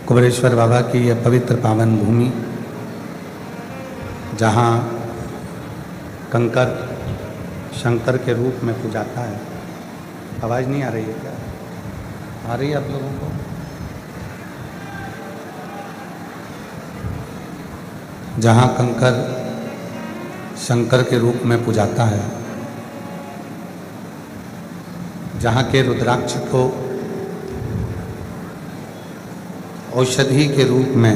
कुबेरेश्वर बाबा की यह पवित्र पावन भूमि, जहाँ कंकर शंकर के रूप में पूजाता है। आवाज़ नहीं आ रही है क्या? आ रही है आप लोगों को? जहाँ कंकर शंकर के रूप में पूजाता है, जहाँ के रुद्राक्ष को औषधि के रूप में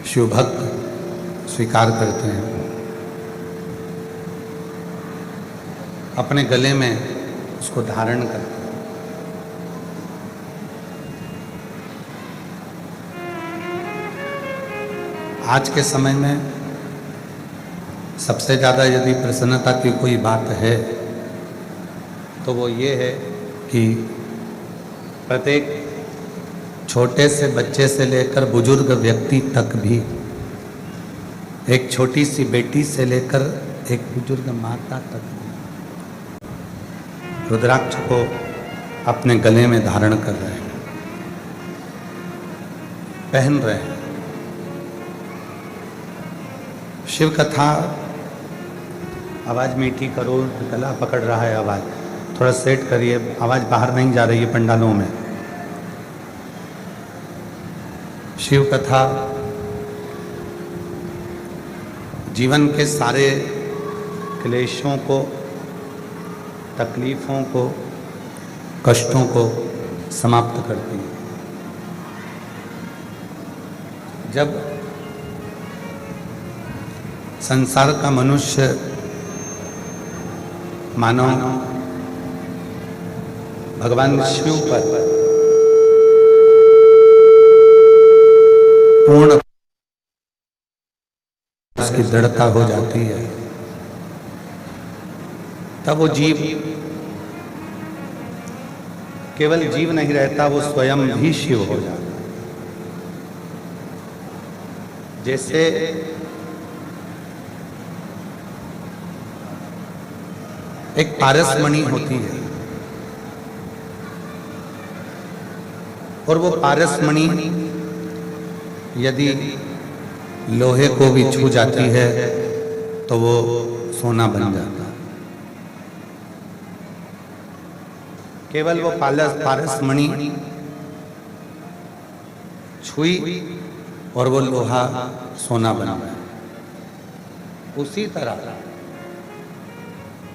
शिव भक्त स्वीकार करते हैं, अपने गले में उसको धारण करते हैं। आज के समय में सबसे ज़्यादा यदि प्रसन्नता की कोई बात है तो वो ये है कि प्रत्येक छोटे से बच्चे से लेकर बुजुर्ग व्यक्ति तक भी, एक छोटी सी बेटी से लेकर एक बुजुर्ग माता तक भी रुद्राक्ष को अपने गले में धारण कर रहे हैं, पहन रहे हैं। शिव कथा, आवाज़ मीठी करो, गला पकड़ रहा है, आवाज़ थोड़ा सेट करिए, आवाज़ बाहर नहीं जा रही है पंडालों में। शिव कथा जीवन के सारे क्लेशों को, तकलीफ़ों को, कष्टों को समाप्त करती है। जब संसार का मनुष्य, मानव भगवान शिव पर पूर्ण उसकी दृढ़ता हो जाती है, तब वो जीव केवल जीव नहीं रहता, वो स्वयं भी शिव हो जाता है। जैसे एक पारसमणि होती है और वो पारसमणि यदि लोहे को भी छू जाती है तो वो सोना बन जाता है। केवल वो पारसमणि छुई और वो लोहा सोना बना गया। उसी तरह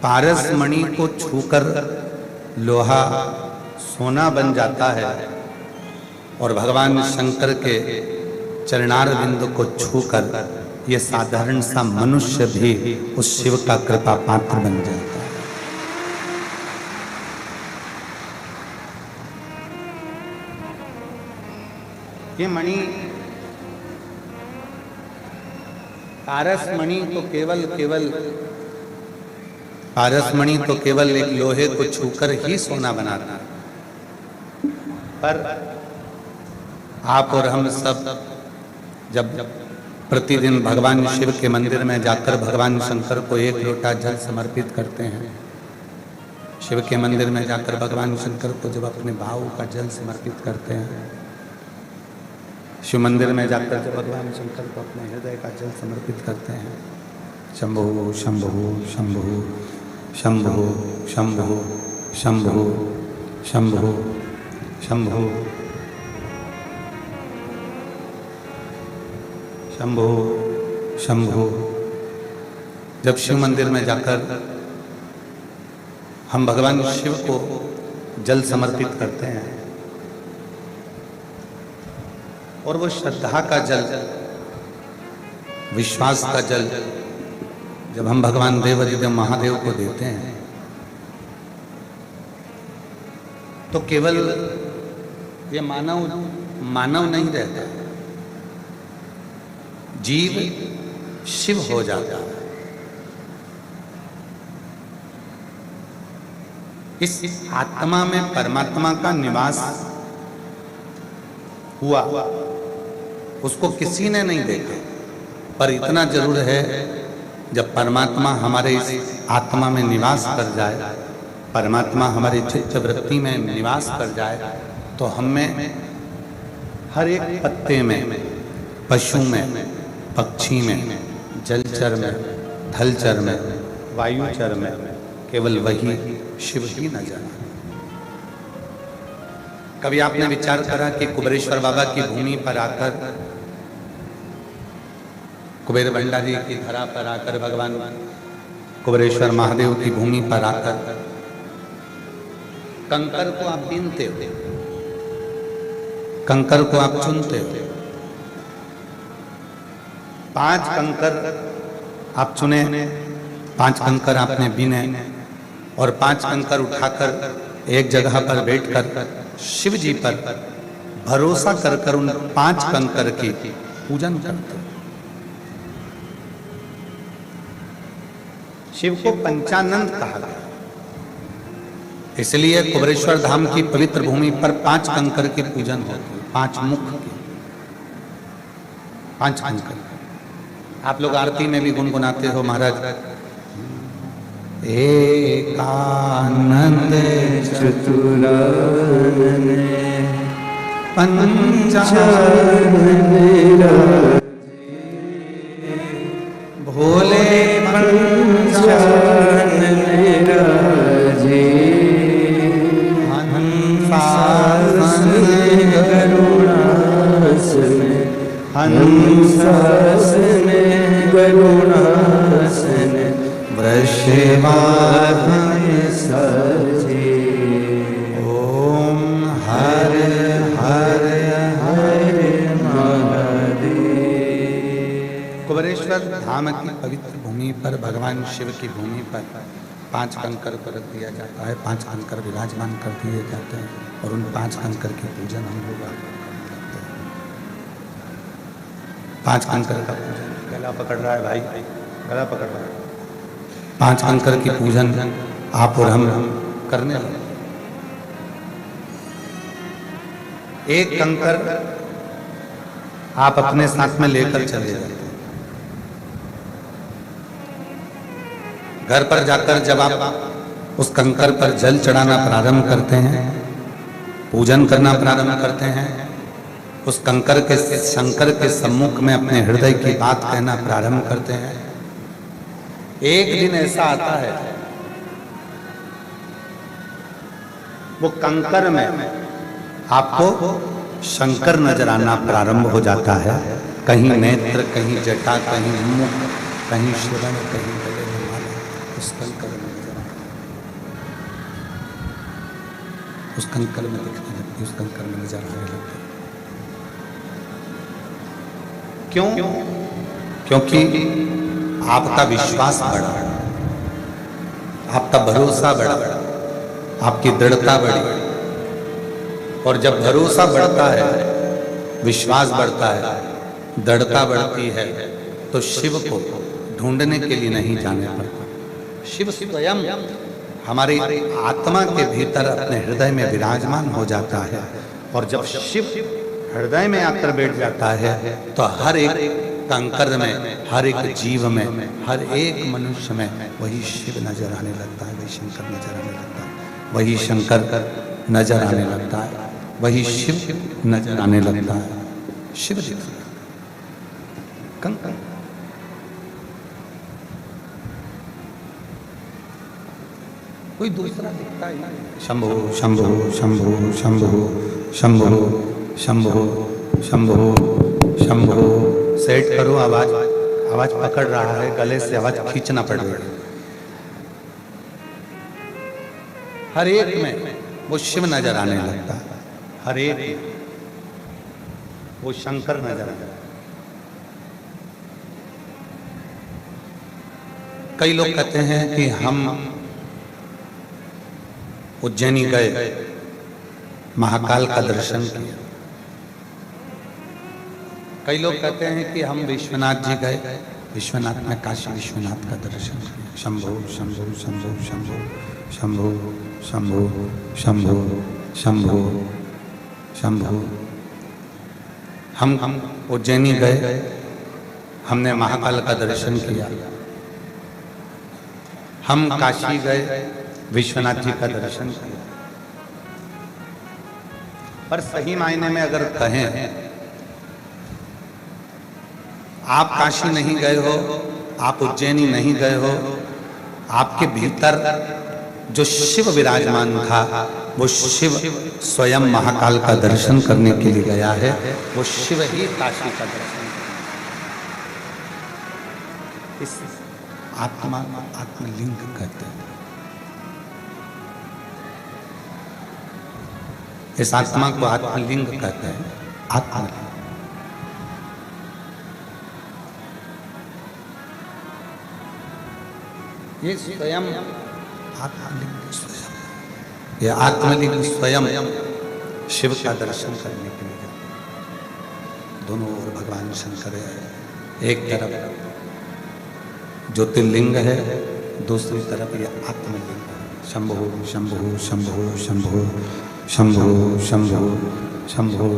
पारसमणि को छूकर लोहा सोना बन जाता है और भगवान शंकर के चरणार बिंदु को छूकर ये साधारण सा मनुष्य भी उस शिव का कृपा पात्र बन जाता है। ये मणि, पारसमणि तो केवल एक लोहे को छूकर ही सोना बनाता है। पर आप और हम सब जब प्रतिदिन भगवान शिव के मंदिर में जाकर भगवान शंकर को एक लोटा जल समर्पित करते हैं, शिव के मंदिर में जाकर भगवान शंकर को जब अपने भाव का जल समर्पित करते हैं, शिव मंदिर में जाकर जब भगवान शंकर को अपने हृदय का जल समर्पित करते हैं, शंभु शंभु शंभु शंभु शंभु शंभु शंभु शंभु शंभु शंभु, जब शिव मंदिर में जाकर हम भगवान शिव को जल समर्पित करते हैं और वो श्रद्धा का जल, विश्वास का जल जब हम भगवान देवाधिदेव महादेव को देते हैं तो केवल ये मानव नहीं रहता, जीव शिव हो जाता है। इस आत्मा में परमात्मा का निवास हुआ, उसको किसी ने नहीं देखा, पर इतना जरूर है जब परमात्मा हमारे इस आत्मा में निवास कर जाए, परमात्मा हमारे चित्त वृत्ति में निवास कर जाए, तो हम में हर एक पत्ते में, पशु में, पक्षी में, जलचर में, थलचर में, वायुचर में केवल वही शिव ही नजर आए। कभी आपने विचार करा कि कुबेरेश्वर बाबा की भूमि पर आकर, कुबेर भंडारी की धरा पर आकर, भगवान कुबेरेश्वर महादेव की भूमि पर आकर कंकर को आप बीनते हो, कंकर को आप चुनते हो। 5 कंकर आप चुने, 5 कंकर आपने बीने और 5 कंकर उठाकर एक जगह पर बैठकर शिव जी पर भरोसा कर उन 5 कंकर की पूजन करते। शिव को पंचानंद कहा गया, इसलिए कुबेरेश्वर धाम की पवित्र भूमि पर 5 कंकर की पूजन होती है, 5 मुख की, 5 कंकर। आप लोग आरती में भी गुनगुनाते हो महाराज, एकानंद चतुरानन पंचानन भोले पंचानन राजे हंसासन गरुड़ासन हंसासन गरुड़ासन वृषवाहन सजे। ओम हर हर हर महादेव। कुबेरेश्वर धाम की पवित्र भूमि पर, भगवान शिव की भूमि पर 5 कंकर को रख दिया जाता है, 5 कंकर विराजमान कर दिए जाते हैं और उन 5 कंकर की पूजन हम लोग करते हैं। 5 कंकर का पूजन, गला पकड़ रहा है भाई, गला पकड़ रहा है। 5 कंकर की पूजन आप और हम करने लगे। एक कंकर आप अपने साथ में लेकर चले जाते हैं। घर पर जाकर जब आप उस कंकर पर जल चढ़ाना प्रारंभ करते हैं, पूजन करना प्रारंभ करते हैं, उस कंकर के, शंकर के सम्मुख में अपने हृदय की बात कहना प्रारंभ करते हैं। एक दिन ऐसा आता है, वो कंकर में आपको शंकर नजर आना प्रारंभ हो जाता है। कहीं नेत्र, कहीं जटा, कहीं मुख, कहीं श्रवण, कहीं गले में माला, उस कंकर में नजर आना, उस कंकर में दिखने लगती, उस कंकर में नजर आने लगती। क्यों? क्योंकि आपका विश्वास बढ़ा, आपका भरोसा बढ़ा, आपकी दृढ़ता बढ़ी। और जब भरोसा बढ़ता है, विश्वास बढ़ता है, दृढ़ता बढ़ती है, तो शिव को ढूंढने के लिए नहीं जाने पड़ता। शिव स्वयं हमारी आत्मा के भीतर अपने हृदय में विराजमान हो जाता है। और जब शिव हृदय में आकर बैठ जाता है, तो हर एक कंकर में, हर एक जीव में, हर एक मनुष्य में वही शिव नजर आने लगता है, वही शंकर नजर आने लगता है, वही शंकर नजर आने लगता है, वही शिव नजर आने लगता है। शिव जी कंकर, कोई दूसरा दिखता ही नहीं। शंभो शंभो शंभो शंभो शंभो शंभो शंभो शंभो। सेट करो आवाज, आवाज पकड़ रहा है, गले से आवाज खींचना पड़ रहा है। हर एक में वो शिव नजर आने लगता है, हर एक वो शंकर नजर आता है। कई लोग कहते हैं कि हम उज्जैनी गए, महाकाल का दर्शन किया। कई लोग कहते हैं कि हम विश्वनाथ जी गए, विश्वनाथ में काशी विश्वनाथ का दर्शन किया। शंभो शंभो शंभो शंभो शंभो शंभो शंभो शंभो शंभो। हम उज्जैनी गए, हमने महाकाल का दर्शन किया। हम काशी गए, विश्वनाथ जी का दर्शन किया। पर सही मायने में अगर कहें, आप काशी नहीं गए हो, आप उज्जैनी नहीं गए हो, आपके भीतर जो शिव विराजमान था वो शिव स्वयं महाकाल का दर्शन करने के लिए गया है। वो शिव ही काशी का दर्शन करने। इस आत्मा आत्मलिंग कहते हैं। इस आत्मा को आत्मलिंग कहते हैं। आत्मलिंग ये स्वयं आत्मलिंग स्वयं, ये आत्मलिंग स्वयं शिव का दर्शन करने के लिए दोनों ओर भगवान शंकर है। एक तरफ ज्योतिर्लिंग है, दूसरी तरफ ये आत्मलिंग है। शंभो शंभो शंभो शंभो शंभो शंभो शंभो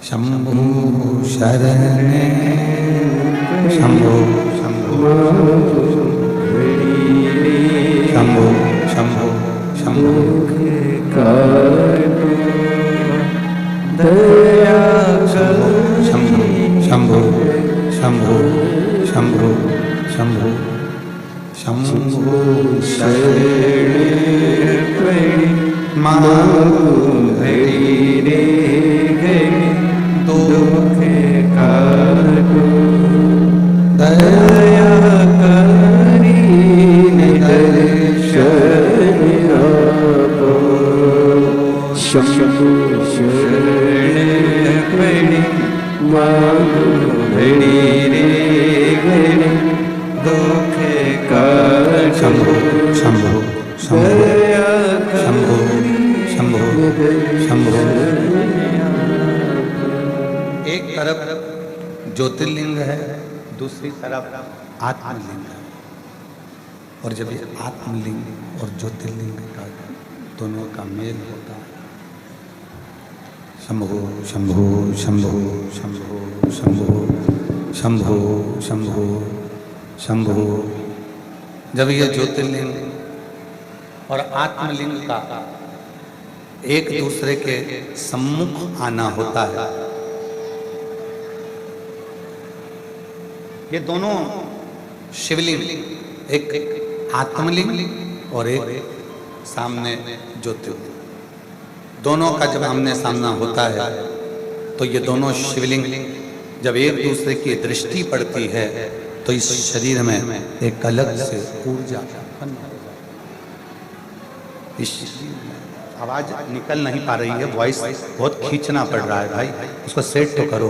शंभो शरणे शंभो शंभो शंभो शंभो शंभो दया शंभो शंभो शंभो शंभो शंभो शंभो शरणे रे दुख काटो दया करीने दर्शन आपो शंभो शरण पड़ी मांगो घड़ी रे घड़ी दुख काटो शंभो शंभो शंभो शंभो शंभो शंभो। एक तरफ ज्योतिर्लिंग है, दूसरी तरफ आत्मलिंग है। और जब ये आत्मलिंग और ज्योतिर्लिंग का दोनों का मेल होता है, शंभो शंभो शंभो शंभो शंभो शंभो शंभो शंभो। जब ये ज्योतिर्लिंग और आत्मलिंग का एक दूसरे के सम्मुख आना होता है, ये दोनों शिवलिंग, एक आत्मलिंग और एक सामने ज्योतिर्लिंग, दोनों का जब आमने सामना होता है तो ये दोनों शिवलिंग जब एक दूसरे की दृष्टि पड़ती है तो इस शरीर में एक अलग से ऊर्जा उत्पन्न हो जाती है। इस आवाज निकल नहीं पा रही है, वॉइस बहुत खींचना पड़ रहा है भाई, उसको सेट तो करो।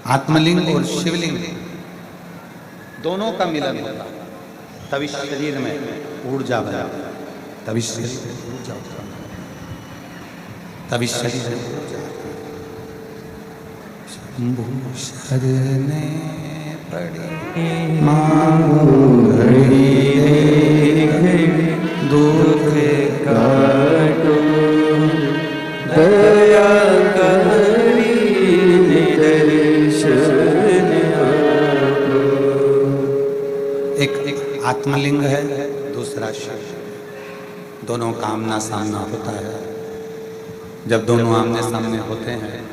आत्मलिंग और शिवलिंग दोनों का मिलन होता है, तभी शरीर में ऊर्जा बना, तभी शरीर में ऊर्जा उत्पन्न, तभी शरीर में ऊर्जा। शंभो शरणे पड़ी मांगो घड़ी दुख काटो दया करीने दर्शन आपो। एक आत्मलिंग है, दूसरा शिव, दोनों का आमना सामना होता है। जब दोनों आमने सामने होते हैं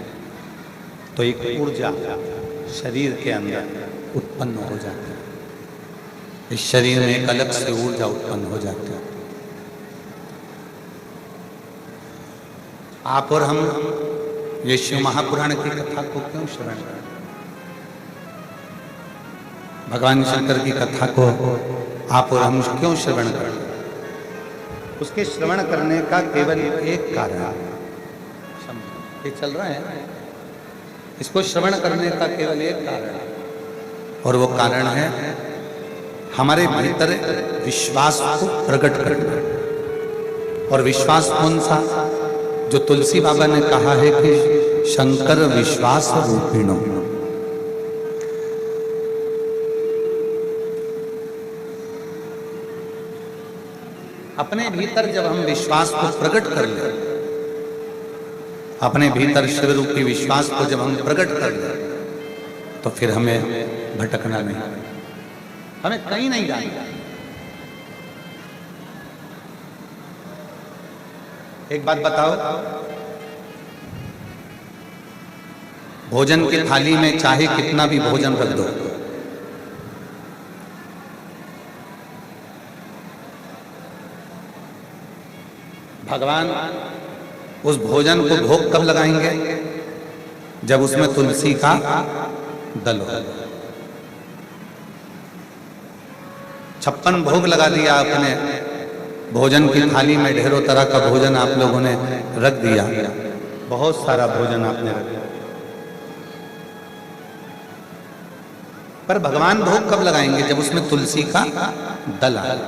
तो एक ऊर्जा शरीर के अंदर उत्पन्न हो जाती है, इस शरीर में एक अलग से ऊर्जा उत्पन्न हो जाती है। आप और हम ये शिव महापुराण की कथा को क्यों श्रवण करें? भगवान शंकर की कथा को आप और हम क्यों श्रवण करें? उसके श्रवण करने का केवल एक कारण है, ये चल रहा है, इसको श्रवण करने का केवल एक कारण है, और वो कारण है हमारे भीतर विश्वास को प्रकट करना। और विश्वास कौन सा? जो तुलसी बाबा ने कहा है कि शंकर विश्वास रूपिणो। अपने भीतर जब हम विश्वास को प्रकट कर ले, अपने भीतर शिव रूपी विश्वास को जब हम प्रकट कर ले, तो फिर हमें भटकना नहीं, हमें कहीं नहीं जाना। एक बात बताओ, भोजन की थाली में चाहे कितना भी भोजन रख दो, भगवान उस भोजन को भोग कब लगाएंगे? जब उसमें तुलसी का दल हो। 56 भोग लगा दिया आपने, भोजन की थाली में ढेरों तरह का भोजन आप लोगों ने रख दिया, बहुत सारा भोजन आपने रख दिया, पर भगवान भोग कब लगाएंगे? जब उसमें तुलसी का दल आए।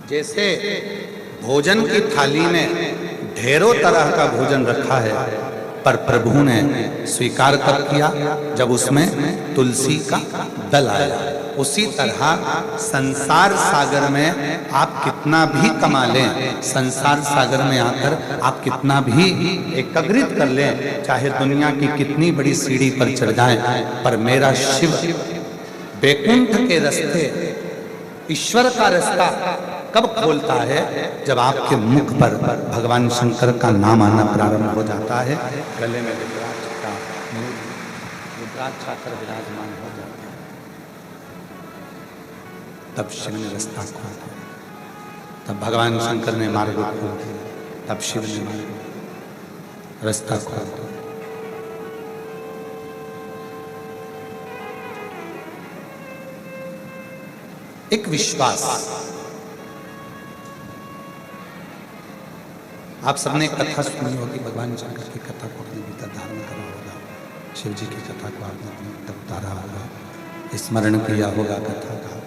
जैसे भोजन की थाली में ढेरों तरह का भोजन रखा है, पर प्रभु ने स्वीकार कब किया? जब उसमें तुलसी का दल आया। उसी तरह संसार सागर में आप कितना भी कमा लें, संसार सागर में आकर आप कितना भी एकाग्रित कर लें, चाहे दुनिया की कितनी बड़ी सीढ़ी पर चढ़ जाएं, पर मेरा शिव वैकुंठ के रास्ते, ईश्वर का रास्ता कब खोलता है? जब आपके मुख पर भगवान शंकर का नाम आना प्रारंभ हो जाता है, गले में रुद्राक्ष का रुद्राक्ष आकर विराजमान हो जाता है, तब शिव ने रास्ता खोला, तब भगवान शंकर ने मार्ग खोल दिया, तब शिव ने रास्ता खोल दिया। एक विश्वास, आप सबने कथा सुनी होगी, भगवान शंकर की कथा को अपने भीतर धारण करा होगा, शिव जी की कथा को आपने अपने भीतर उतारा होगा, स्मरण किया होगा कथा का।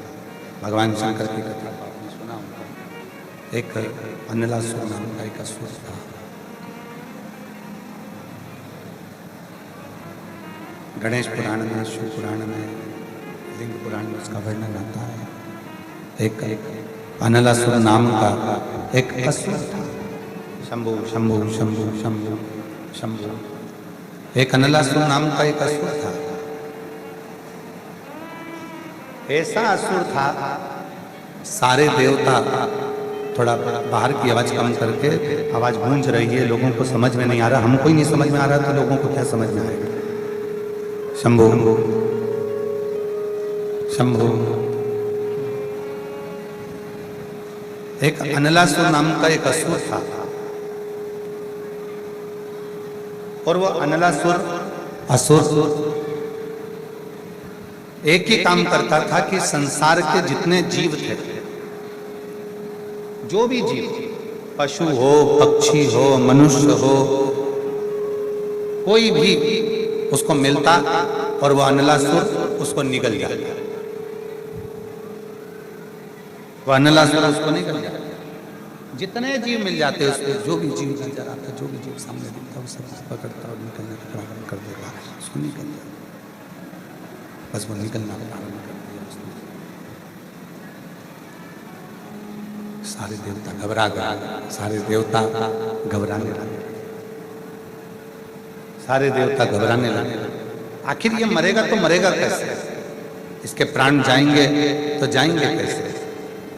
भगवान शंकर की कथा को आपने सुना होगा। एक अनलासुर नाम का एक असुर था, गणेश पुराण में, शिव पुराण में, लिंग पुराण में उसका वर्णन आता है। एक अनलासुर नाम का एक असुर था, शंभु शंभु शंभु शंभु शंभु, एक अनलासुर नाम का एक असुर था। ऐसा असुर था, सारे देवता, थोड़ा बाहर की आवाज कम करके, आवाज गूंज रही है, लोगों को समझ में नहीं आ रहा, हमको ही नहीं समझ में आ रहा, तो लोगों को क्या समझ में आएगा? शंभु शंभु। एक अनलासुर नाम का एक असुर था, और वो अनलासुर असुर एक ही काम करता था कि संसार के जितने जीव थे, जो भी जीव, पशु हो, पक्षी हो, मनुष्य हो, कोई भी उसको मिलता और वो अनलासुर उसको निगल जाता, वो अनलासुर उसको निगल जाता। जितने जीव मिल जाते उसको, जो भी जीव नजर आता, जो भी जीव सामने दिखता, वो सब पकड़ता और निकलने का प्रारंभ कर देता, उसको निकल जाता, बस वो निकलना प्रारंभ कर दिया उसने। सारे देवता घबरा गए, सारे देवता घबराने लगे, सारे देवता घबराने लगे। आखिर ये मरेगा तो मरेगा कैसे? इसके प्राण जाएंगे तो जाएंगे कैसे?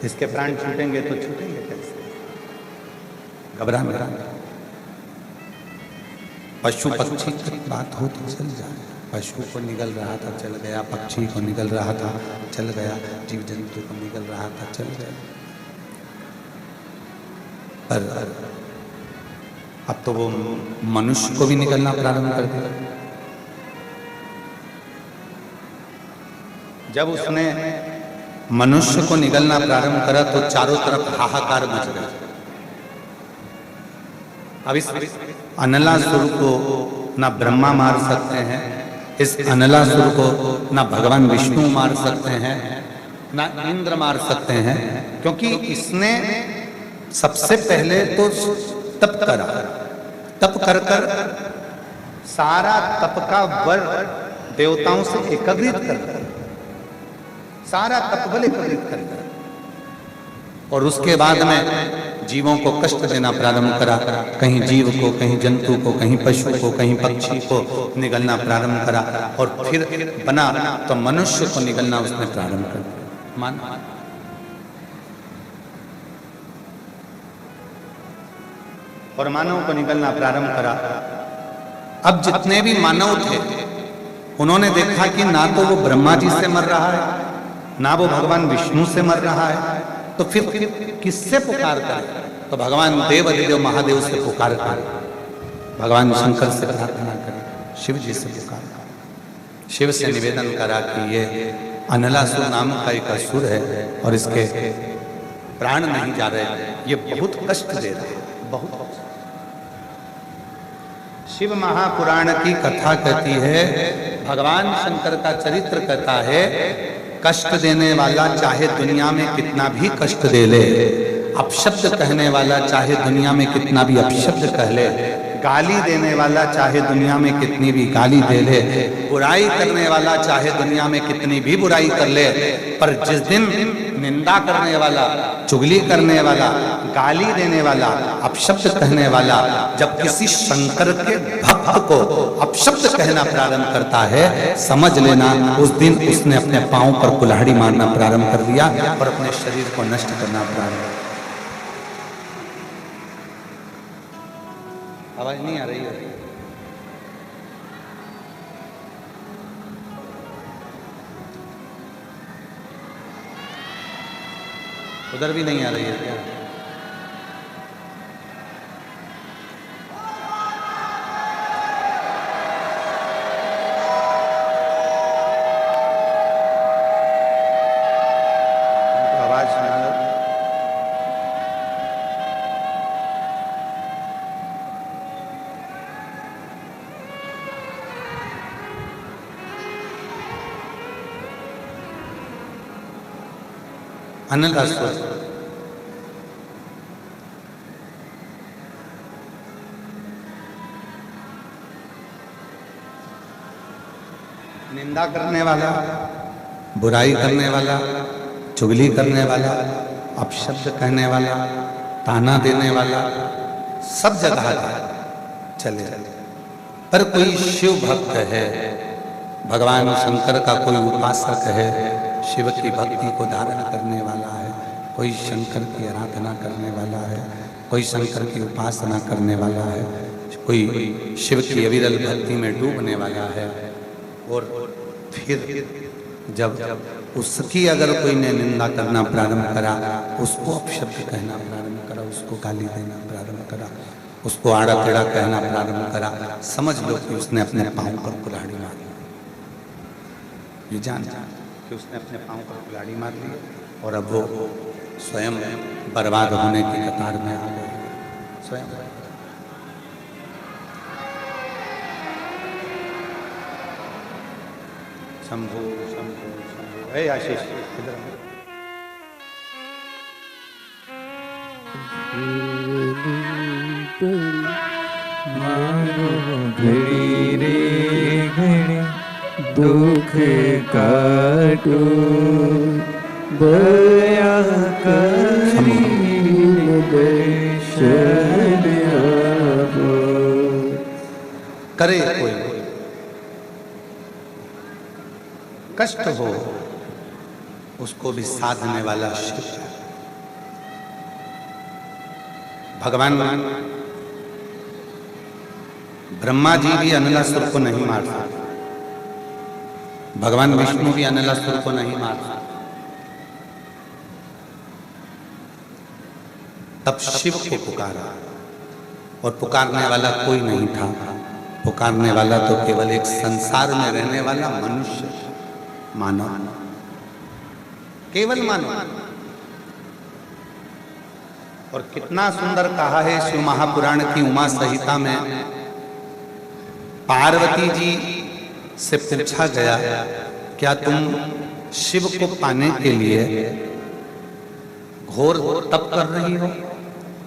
इसके प्राण छूटेंगे तो छूटेंगे कैसे? घबराने लगे। पशु पक्षी की बात हो तो चल जाए, पशु को निगल रहा था चल गया, पक्षी को निगल रहा था चल गया, जीव जंतु को निगल रहा था चल गया, पर अब तो वो मनुष्य को भी निकलना प्रारंभ कर दिया। जब उसने मनुष्य को निगलना प्रारंभ करा तो चारों तरफ हाहाकार मच गया। अब इस अनलासुर को ना ब्रह्मा मार सकते हैं, इस अनलासुर को ना भगवान विष्णु मार सकते हैं, ना इंद्र मार सकते हैं, क्योंकि इसने सबसे पहले तो तप करा, तप कर कर सारा तप का बल देवताओं से एकत्रित कर, सारा तप बल एकत्रित कर, और उसके बाद में जीवों को कष्ट देना प्रारंभ करा। कहीं जीव को, कहीं जंतु को, कहीं पशु को, कहीं पक्षी को निगलना प्रारंभ करा, और फिर बना तो मनुष्य को निगलना उसने प्रारंभ कर दिया। मान और मानव को निकलना प्रारंभ करा। अब जितने भी मानव थे उन्होंने देखा कि ना तो वो ब्रह्मा जी से मर रहा है, ना वो भगवान विष्णु से मर रहा है, तो फिर किससे पुकार करे? तो भगवान देव अधिदेव महादेव से पुकार करे, भगवान शंकर से प्रार्थना करे, शिव जी से पुकार करे। शिव से निवेदन करा कि ये अनलासुर नाम का एक असुर है और इसके प्राण नहीं जा रहे, ये बहुत कष्ट दे रहा है, बहुत। शिव महापुराण की कथा कहती है, भगवान शंकर का चरित्र कहता है, कष्ट देने वाला चाहे दुनिया में कितना भी कष्ट दे ले, अपशब्द कहने वाला चाहे दुनिया में कितना भी अपशब्द कह ले, गाली देने वाला चाहे दुनिया में कितनी भी गाली दे ले, बुराई करने वाला चाहे दुनिया में कितनी भी बुराई कर ले, पर जिस दिन निंदा करने वाला, चुगली करने वाला, गाली देने वाला, अपशब्द कहने वाला जब किसी शंकर के भक्त को अपशब्द कहना प्रारंभ करता है, समझ लेना उस दिन उसने अपने पांव पर कुल्हाड़ी मारना प्रारंभ कर दिया और अपने शरीर को नष्ट करना प्रारंभ कर दिया। आवाज नहीं आ रही है? उधर भी नहीं आ रही है क्या? आवाज सुना लो। अनलासुर निंदा करने वाला, बुराई करने वाला, चुगली करने वाला, अपशब्द कहने वाला, ताना देने वाला, सब जगह चले। पर कोई शिव भक्त है, भगवान शंकर का कोई उपासक है, शिव की भक्ति को धारण करने वाला है, कोई शंकर की आराधना करने वाला है, कोई शंकर की उपासना करने वाला है, कोई शिव की अविरल भक्ति में डूबने वाला है, और फिर जब उसकी अगर कोई ने निंदा करना प्रारंभ करा, उसको अपशब्द कहना प्रारंभ करा, उसको गाली देना प्रारंभ करा, उसको आड़ा टेढ़ा कहना प्रारंभ करा, समझ लो कि उसने अपने पांव पर कुल्हाड़ी मारी। ये जान कि उसने अपने पांव पर कुल्हाड़ी मार ली और अब वो स्वयं बर्बाद होने की कतार में आ गए स्वयं। शंभु शंभु शंभु। हे आशीष इधर घड़ी रे घड़ी दुख काटो दया करी दर्शन आपो। करे कोई कष्ट हो, उसको भी साधने वाला शिव है। भगवान ब्रह्मा जी भी अनलासुर को नहीं मार सकते, भगवान विष्णु भी अनलासुर को नहीं मार सकते, तब शिव को पुकारा और पुकारने वाला कोई नहीं था। पुकारने वाला तो केवल एक संसार में रहने वाला मनुष्य, मानव, केवल मानव। और कितना सुंदर कहा है शिव महापुराण की उमा संहिता में, पार्वती जी से पूछा गया, क्या तुम शिव को पाने के लिए घोर तप कर रही हो?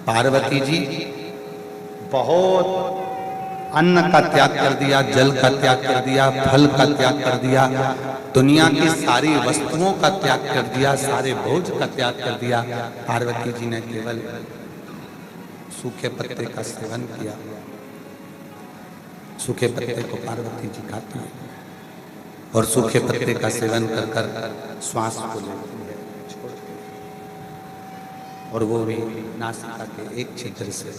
पार्वती जी बहुत अन्न का त्याग कर दिया, जल का त्याग कर दिया, फल का त्याग कर दिया, दुनिया की सारी वस्तुओं का त्याग कर दिया, सारे भोज का त्याग कर दिया। पार्वती जी ने केवल सूखे पत्ते का सेवन किया। सूखे पत्ते को पार्वती जी खाती है और सूखे पत्ते का सेवन कर कर श्वास को लेती है, और वो भी नासिका के एक छिद्र से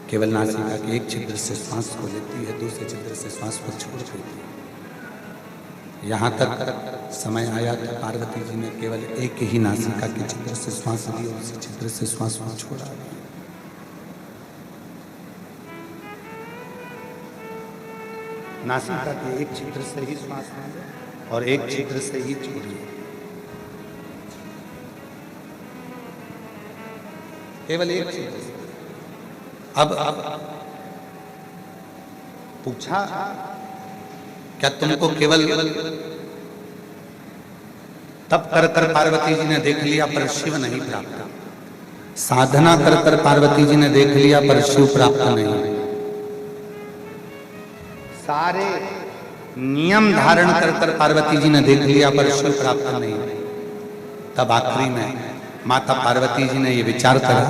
केवल नासिका के एक छिद्र से श्वास को लेती है, दूसरे छिद्र से श्वास को छोड़ देती है। यहाँ तक समय आया तो पार्वती जी ने केवल एक ही नासिका के छिद्र से श्वास ली और उसी छिद्र से श्वास को छोड़ा। नासिका के एक छिद्र से ही श्वास लें और एक छिद्र से ही छोड़िए, केवल एक छिद्र से। अब पूछा, क्या तुमको केवल तप कर कर पार्वती जी ने देख लिया पर शिव नहीं प्राप्त? साधना कर कर पार्वती जी ने देख लिया पर शिव प्राप्त नहीं। सारे नियम धारण कर कर पार्वती जी ने देख लिया पर शिव प्राप्त नहीं। तब आखिरी में माता पार्वती जी ने ये विचार करा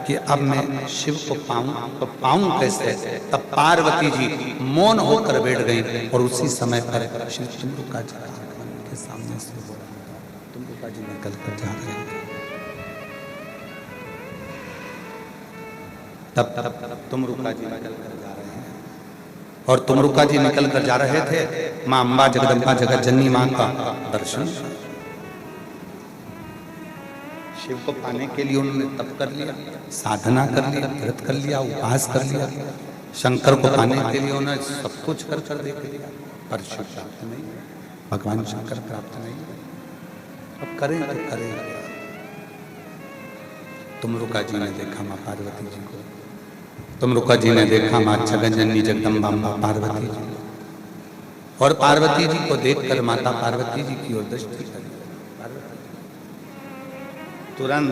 कि अब मैं शिव को पाऊं तो पाऊं कैसे? तब पार्वती जी मौन होकर बैठ गई और उसी समय पर शिव तुमरुका जी के सामने से बोला, तुमरुका जी निकल कर जा रहे हैं। तब तुमरुका जी निकल कर जा रहे हैं और तुमरुका जी निकल कर जा रहे थे। माँ अम्बा जगदम्बा जगत जननी माँ का दर्शन, शिव को पाने के लिए उन्होंने तप कर लिया, साधना कर लिया, व्रत कर लिया, उपवास कर लिया। शंकर को पाने के लिए उन्होंने सब कुछ कर कर देख लिया पर शिव प्राप्त नहीं, भगवान शंकर प्राप्त नहीं। अब करें तो करें। तुमरुका जी ने देखा माँ पार्वती जी को, तुमरुका जी ने देखा माँ जगज्जननी जगदम्बा माँ पार्वती जी को, और पार्वती जी को देखकर माता पार्वती जी की ओर दृष्टि करी। तुरंत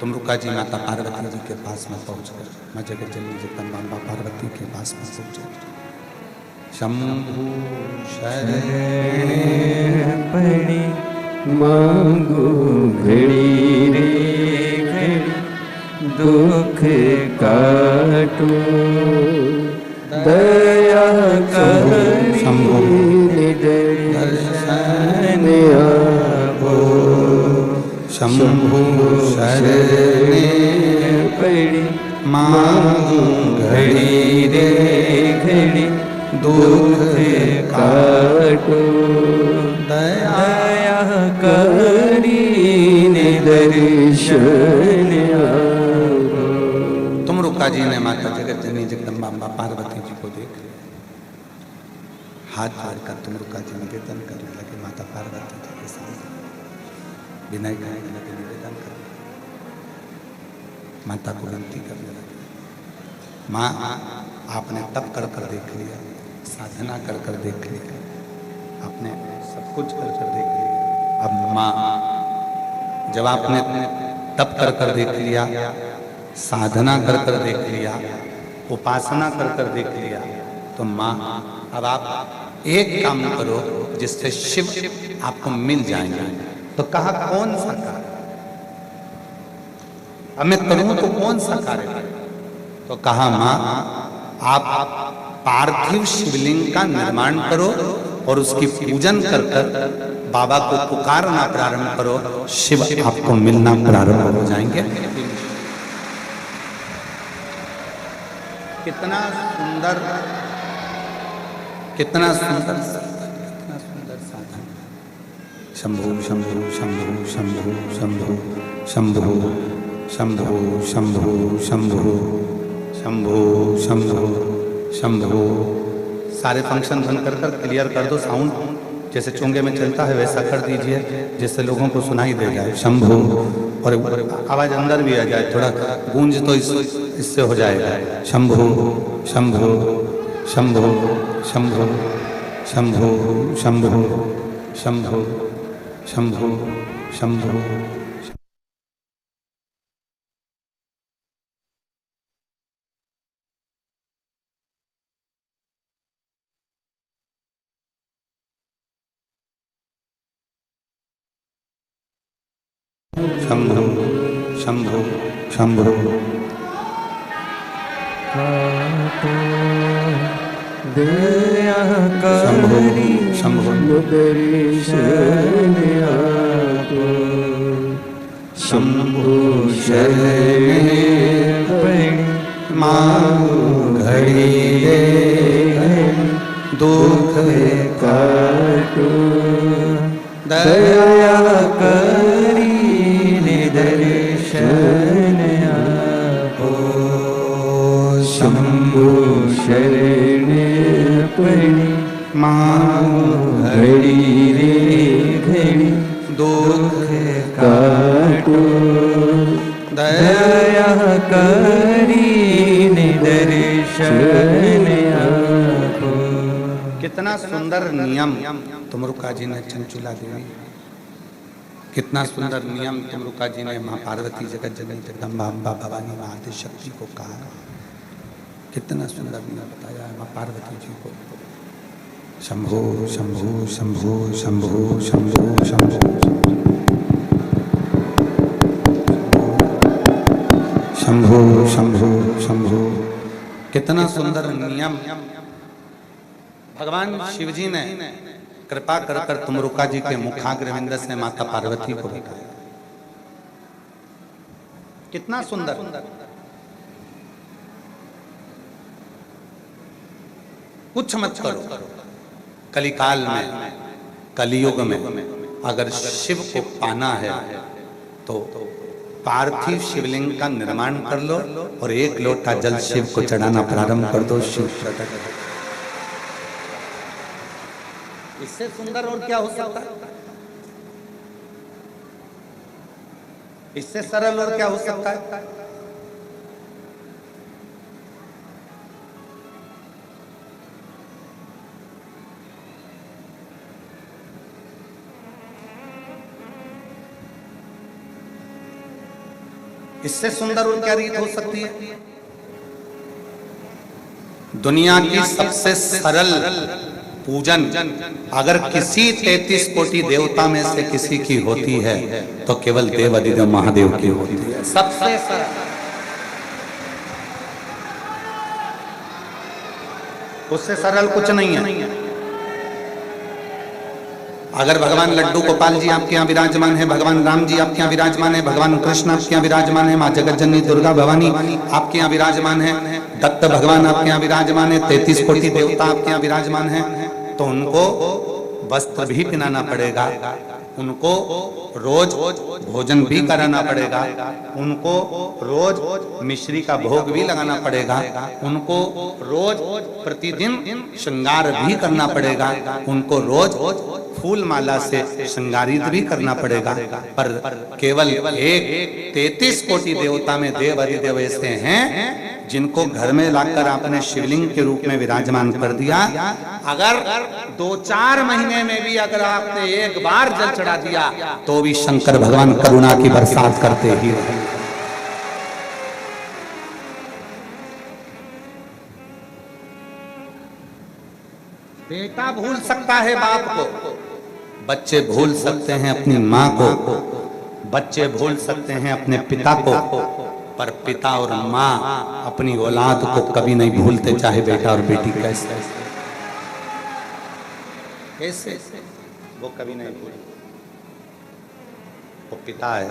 तुमरुका जी माता पार्वती जी के पास में पहुंचकर माँ जगज्जननी जगदम्बा पार्वती के पास में पहुंचे। शंभु शरण पड़ी मांगू घड़ी रे घड़ी, दुख काटो दया कर शंभु दर्शन आवो। शंभु शरण पड़ी मांगू घड़ी रे घड़ी, दुख काटो दया करी दर्शन आवो। तुमरुका जी ने माता जगज्जननी जगदम्बा पार्वती जी को देख लिया। हाथ जोड़कर तुमरुका जी निवेदन करने लगे माता पार्वती जी के सामने, विनय करने लगे, निवेदन करने लगे, माता को विनती करने लगे। माँ, आपने तप कर कर देख लिया, साधना कर कर देख लिया, आपने सब कुछ कर कर देख लिया। अब माँ, जब आपने तप कर कर देख लिया, साधना कर कर देख लिया, उपासना कर कर देख लिया, तो माँ अब आप एक काम करो जिससे शिव आपको मिल जाएंगे। तो कहा कौन सा कार्य? अब मैं करूं तो कौन सा कार्य? तो कहा माँ, आप पार्थिव शिवलिंग का निर्माण करो और उसकी पूजन कर कर बाबा को पुकारना प्रारंभ करो, शिव आपको मिलना प्रारंभ हो जाएंगे। कितना सुंदर, कितना सुंदर, कितना सुंदर साधन। शंभु शंभु शंभु शंभु शंभु शंभु शंभु शंभु शंभु शंभु शंभु शंभु। सारे फंक्शन बंद कर कर क्लियर कर दो, साउंड जैसे चोंगे में चलता है वैसा कर दीजिए जिससे लोगों को सुनाई दे जाए। शंभु, और आवाज अंदर भी आ जाए, थोड़ा गूंज तो इससे हो जाएगा। शंभु शंभु शंभु शंभु शंभु शंभु शंभु शंभु शंभु। शंभु शंभु शंभु। दया शंभु करी शंभु दर्शन आवो। शंभु शरण पड़ी मांगू शरण पड़ी माँ घड़ी रे घड़ी दुख काटो दया करी निदर्शन आको। कितना सुंदर नियम तुमरुका जी ने चंचुला देवी, कितना सुंदर नियम तुमरुका जी ने माँ पार्वती जगत जननी जगदम्बा अम्बा भवानी माँ आदि शक्ति को कहा। कितना सुंदर नियम बताया है माँ पार्वती जी को। शंभो शंभो शंभो शंभो शंभो शंभो शंभो शंभो शंभो। कितना सुंदर नियम भगवान शिव जी ने कृपा कर कर तुमरुका जी के मुखाग्रविंद से माता पार्वती को बताया। कितना सुंदर। कुछ मत करो, कलिकाल में कलियुग में अगर शिव को पाना है तो पार्थिव शिवलिंग का निर्माण कर लो और एक लोटा जल शिव को चढ़ाना प्रारंभ कर दो। शिव प्रकट। इससे सुंदर और क्या हो सकता है? इससे सरल और क्या हो सकता है? इससे सुंदर और क्या रीत हो सकती है? दुनिया की सबसे सरल पूजन अगर किसी 33 कोटि देवता में से किसी की होती है तो केवल देवाधिदेव महादेव की होती है। सबसे सरल। उससे सरल कुछ नहीं है। अगर भगवान लड्डू गोपाल जी आपके यहाँ विराजमान है, भगवान राम जी आपके यहाँ विराजमान है, भगवान कृष्ण आपके यहाँ विराजमान है, माँ जगत जननी दुर्गा भवानी आपके यहाँ विराजमान है, दत्त भगवान आपके यहाँ विराजमान है, 33 कोटि देवता आपके यहाँ विराजमान है, तो उनको वस्त्र भी पहनाना पड़ेगा, उनको रोज भोजन भी कराना पड़ेगा, उनको रोज मिश्री का भोग भी लगाना पड़ेगा, उनको रोज प्रतिदिन श्रृंगार भी करना पड़ेगा, उनको रोज फूल माला से श्रृंगारित भी करना पड़ेगा। पर केवल एक 33 कोटि देवता में देव अधिदेव ऐसे हैं जिनको घर में लाकर आपने शिवलिंग के रूप में विराजमान कर दिया। अगर 2-4 महीने में भी अगर आपने एक बार जल चढ़ा दिया तो भी शंकर भगवान करुणा की बरसात करते ही रहे। बेटा भूल सकता है बाप को, बच्चे भूल सकते हैं अपनी माँ को, बच्चे भूल सकते हैं अपने पिता को, पर पिता और माँ अपनी औलाद को कभी नहीं भूलते, चाहे बेटा और बेटी कैसे कैसे वो कभी नहीं भूलते। वो पिता है,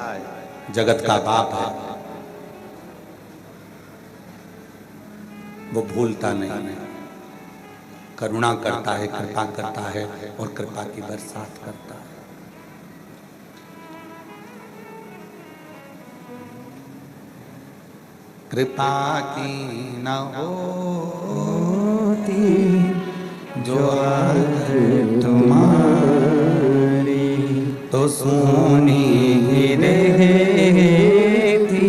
जगत का बाप है, वो भूलता नहीं, करुणा करता है, कृपा करता है और कृपा की बरसात करता है। कृपा की न होती जो आज तुम्हारी तो सोनी ही रहती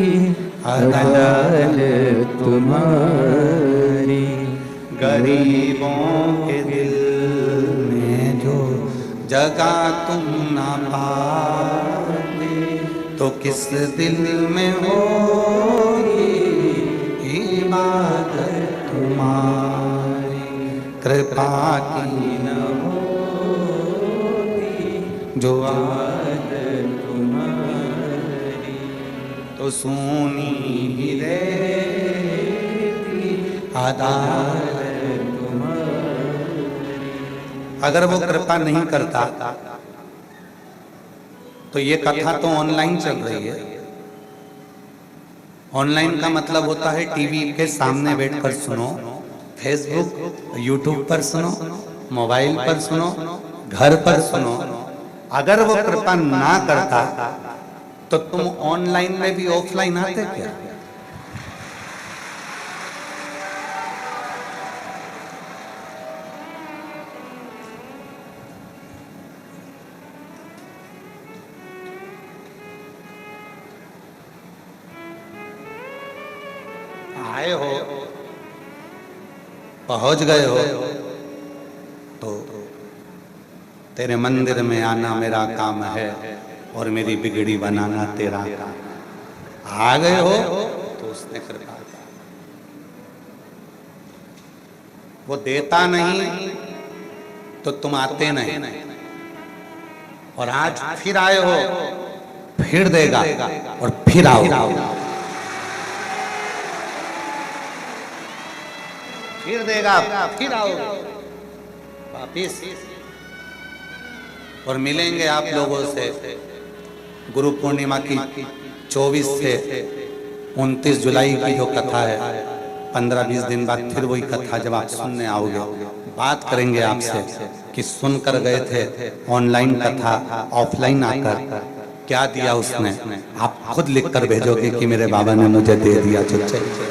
अदालत तुम्हारी। गरीबों के दिल में जो जगह तुम ना पाते तो किस दिल में होगी इबादत तुम्हारी। कृपा की न होती जो आदत तुम्हारी तो सोनी ही रहती अदालत। अगर वो कृपा नहीं करता तो ये कथा तो ऑनलाइन चल रही है। ऑनलाइन का मतलब होता है टीवी के सामने बैठकर सुनो, फेसबुक यूट्यूब पर सुनो, मोबाइल पर सुनो, घर पर सुनो। अगर वो कृपा ना करता तो तुम ऑनलाइन में भी ऑफलाइन आते क्या? आए हो, पहुंच गए हो, तो तेरे मंदिर में आना मेरा काम है और मेरी बिगड़ी बनाना तेरा काम। आ गए हो तो उसने कृपा, वो देता नहीं तो तुम आते नहीं, और आज फिर आए हो, फिर देगा और फिर आओ, फिर देगा, फिर आओ वापिस, और मिलेंगे आप लोगों से गुरु पूर्णिमा की 24 से 29 जुलाई की जो कथा है, 15-20 दिन बाद फिर वही कथा जब आप सुनने आओगे, बात करेंगे आपसे कि सुनकर गए थे ऑनलाइन कथा, ऑफलाइन आकर क्या दिया उसने। आप खुद लिखकर भेजोगे कि मेरे बाबा ने मुझे दे दिया जो चाहिए।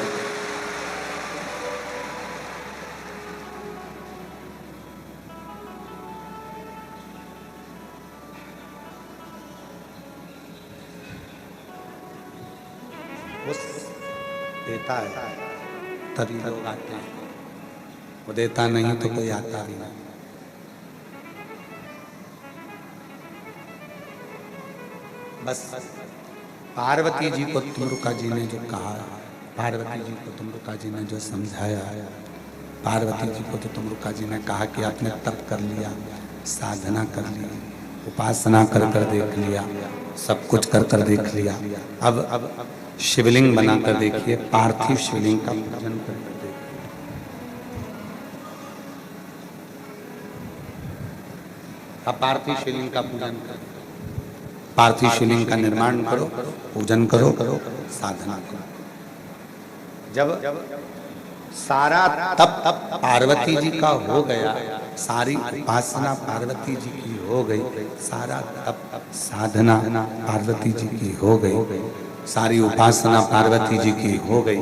देता है तभी लोग आते हैं, वो देता नहीं तो कोई आता भी नहीं। बस पार्वती जी को तुमरुका जी ने जो कहा, पार्वती जी को तुमरुका जी ने जो समझाया, पार्वती जी को तो तुमरुका जी ने कहा कि आपने तप कर लिया, साधना कर ली, उपासना कर कर देख लिया, सब कुछ कर कर देख लिया, अब शिवलिंग बनाकर देखिए, पार्थिव शिवलिंग का पूजन कर देखिए। अब पार्थिव शिवलिंग का पूजन करो, पार्थिव शिवलिंग का निर्माण करो, पूजन करो, साधना करो। जब सारा तप पार्वती जी का हो गया, सारी उपासना पार्वती जी की हो गई, सारा तप साधना पार्वती जी की हो गई, सारी उपासना पार्वती जी की हो गई,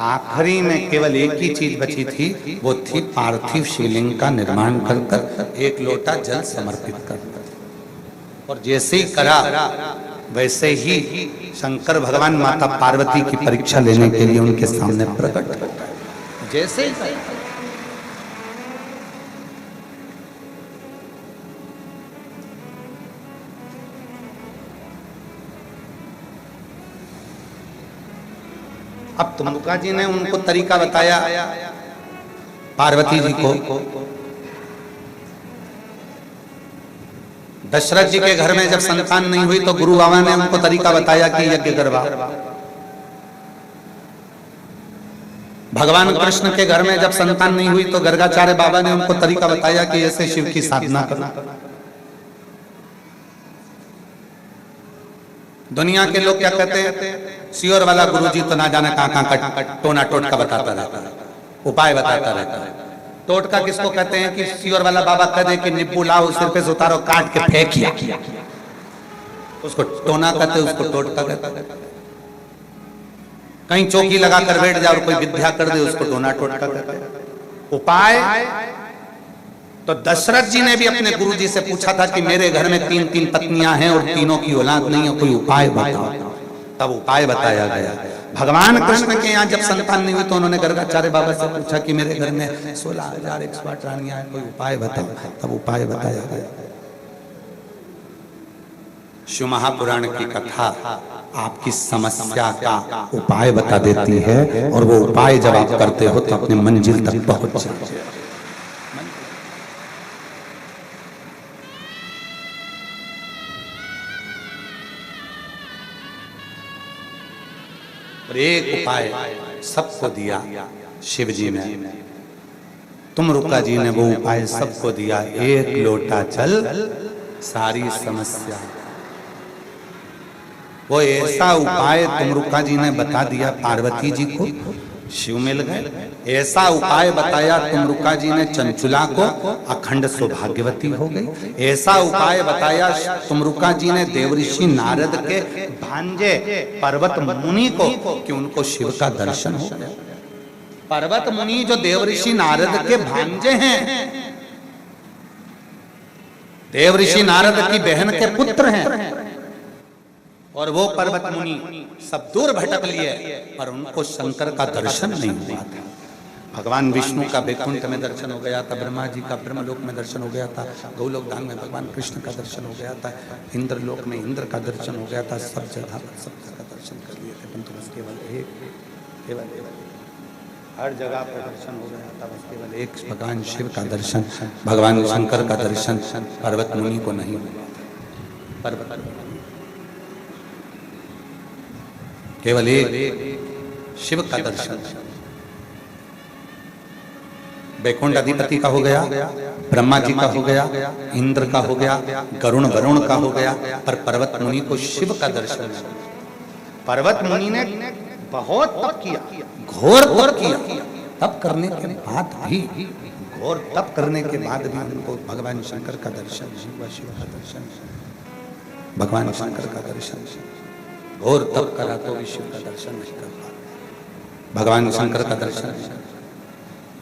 आखिरी में केवल एक ही चीज बची थी, वो थी पार्थिव शिवलिंग का निर्माण कर कर एक लोटा जल समर्पित कर। और जैसे ही करा वैसे ही शंकर भगवान माता पार्वती की परीक्षा लेने के लिए उनके सामने प्रकट होता है। जैसे ही अब तुमरुका जी ने उनको तरीका बताया, पार्वती जी को दशरथ जी के घर में जब संतान नहीं हुई तो गुरु बाबा ने उनको तरीका बताया कि यज्ञ करवा। भगवान कृष्ण के घर में जब संतान नहीं हुई तो गर्गाचार्य बाबा ने उनको तरीका बताया कि ऐसे शिव की साधना करना। दुनिया के लोग क्या कहते हैं, सियोर वाला गुरुजी तो ना जाने कहां कहां का टोना टोटका बताता रहता है, उपाय बताता रहता है। टोटका किसको कहते हैं कि सियोर वाला बाबा कह दे कि निब्बू लाओ, सिर पे से उतारो, काट के फेंकिया, उसको टोना कहते हैं, उसको टोटका कहते हैं। कहीं चौकी लगा कर बैठ जाओ और कोई विद्या कर दे, उसको टोना टोटका कहते हैं। उपाय तो दशरथ जी ने भी अपने गुरुजी से पूछा था कि मेरे घर में 3-3 पत्नियां हैं और तीनों की औलाद नहीं है, कोई उपाय बताओ। तब उपाय बताया गया। भगवान कृष्ण के यहाँ जब संतान नहीं हुई तो उन्होंने गर्गाचार्य बाबा से पूछा कि मेरे घर में 16,108 रानियां हैं, कोई उपाय बताओ। तब उपाय बताया गया। शिव महापुराण की कथा आपकी समस्या का उपाय बता देती है, और वो उपाय जब आप करते हो तो अपने मंजिल तक पहुंच जाते हो। एक उपाय सबको दिया शिव जी ने, तुमरुका जी ने वो उपाय सबको दिया। एक लोटा जल, सारी समस्या। वो ऐसा उपाय तुमरुका जी ने बता दिया पार्वती जी को, शिव मिल गए। ऐसा उपाय बताया तुमरुका जी ने चंचुला को, अखंड सौभाग्यवती हो गई। ऐसा उपाय बताया तुमरुका जी ने देवऋषि नारद के भांजे पर्वत मुनि को कि उनको शिव का दर्शन हो गया। पर्वत मुनि जो देवऋषि नारद के भांजे हैं, देवऋषि नारद की बहन के पुत्र हैं, और वो पर्वत मुनि सब दूर भटक लिए, पर उनको शंकर का दर्शन नहीं हुआ था। भगवान विष्णु का वैकुंठ में दर्शन हो गया था, ब्रह्मा जी का ब्रह्मलोक में दर्शन हो गया था, गोलोक धाम में भगवान कृष्ण का दर्शन हो गया था, इंद्रलोक में इंद्र का दर्शन हो गया था, सब जगह दर्शन कर लिए थे, परंतु बस केवल हर जगह पर दर्शन हो गया था, बस केवल एक भगवान शिव का दर्शन, भगवान शंकर का दर्शन पर्वत मुनि को नहीं हुआ। पर्वत केवल एक शिव का दर्शन, वैकुंठ अधिपति का हो गया, ब्रह्मा जी का हो गया, इंद्र का हो गया, गरुण वरुण का हो गया, पर पर्वत मुनि को शिव का दर्शन। पर्वत मुनि ने बहुत तप किया, घोर तप किया, तप करने के बाद भी, घोर तप करने के बाद भी उनको भगवान शंकर का दर्शन, शिव का दर्शन, भगवान शंकर का दर्शन, घोर तप करा तो भी शिव का दर्शन नहीं कर पा, भगवान शंकर का दर्शन।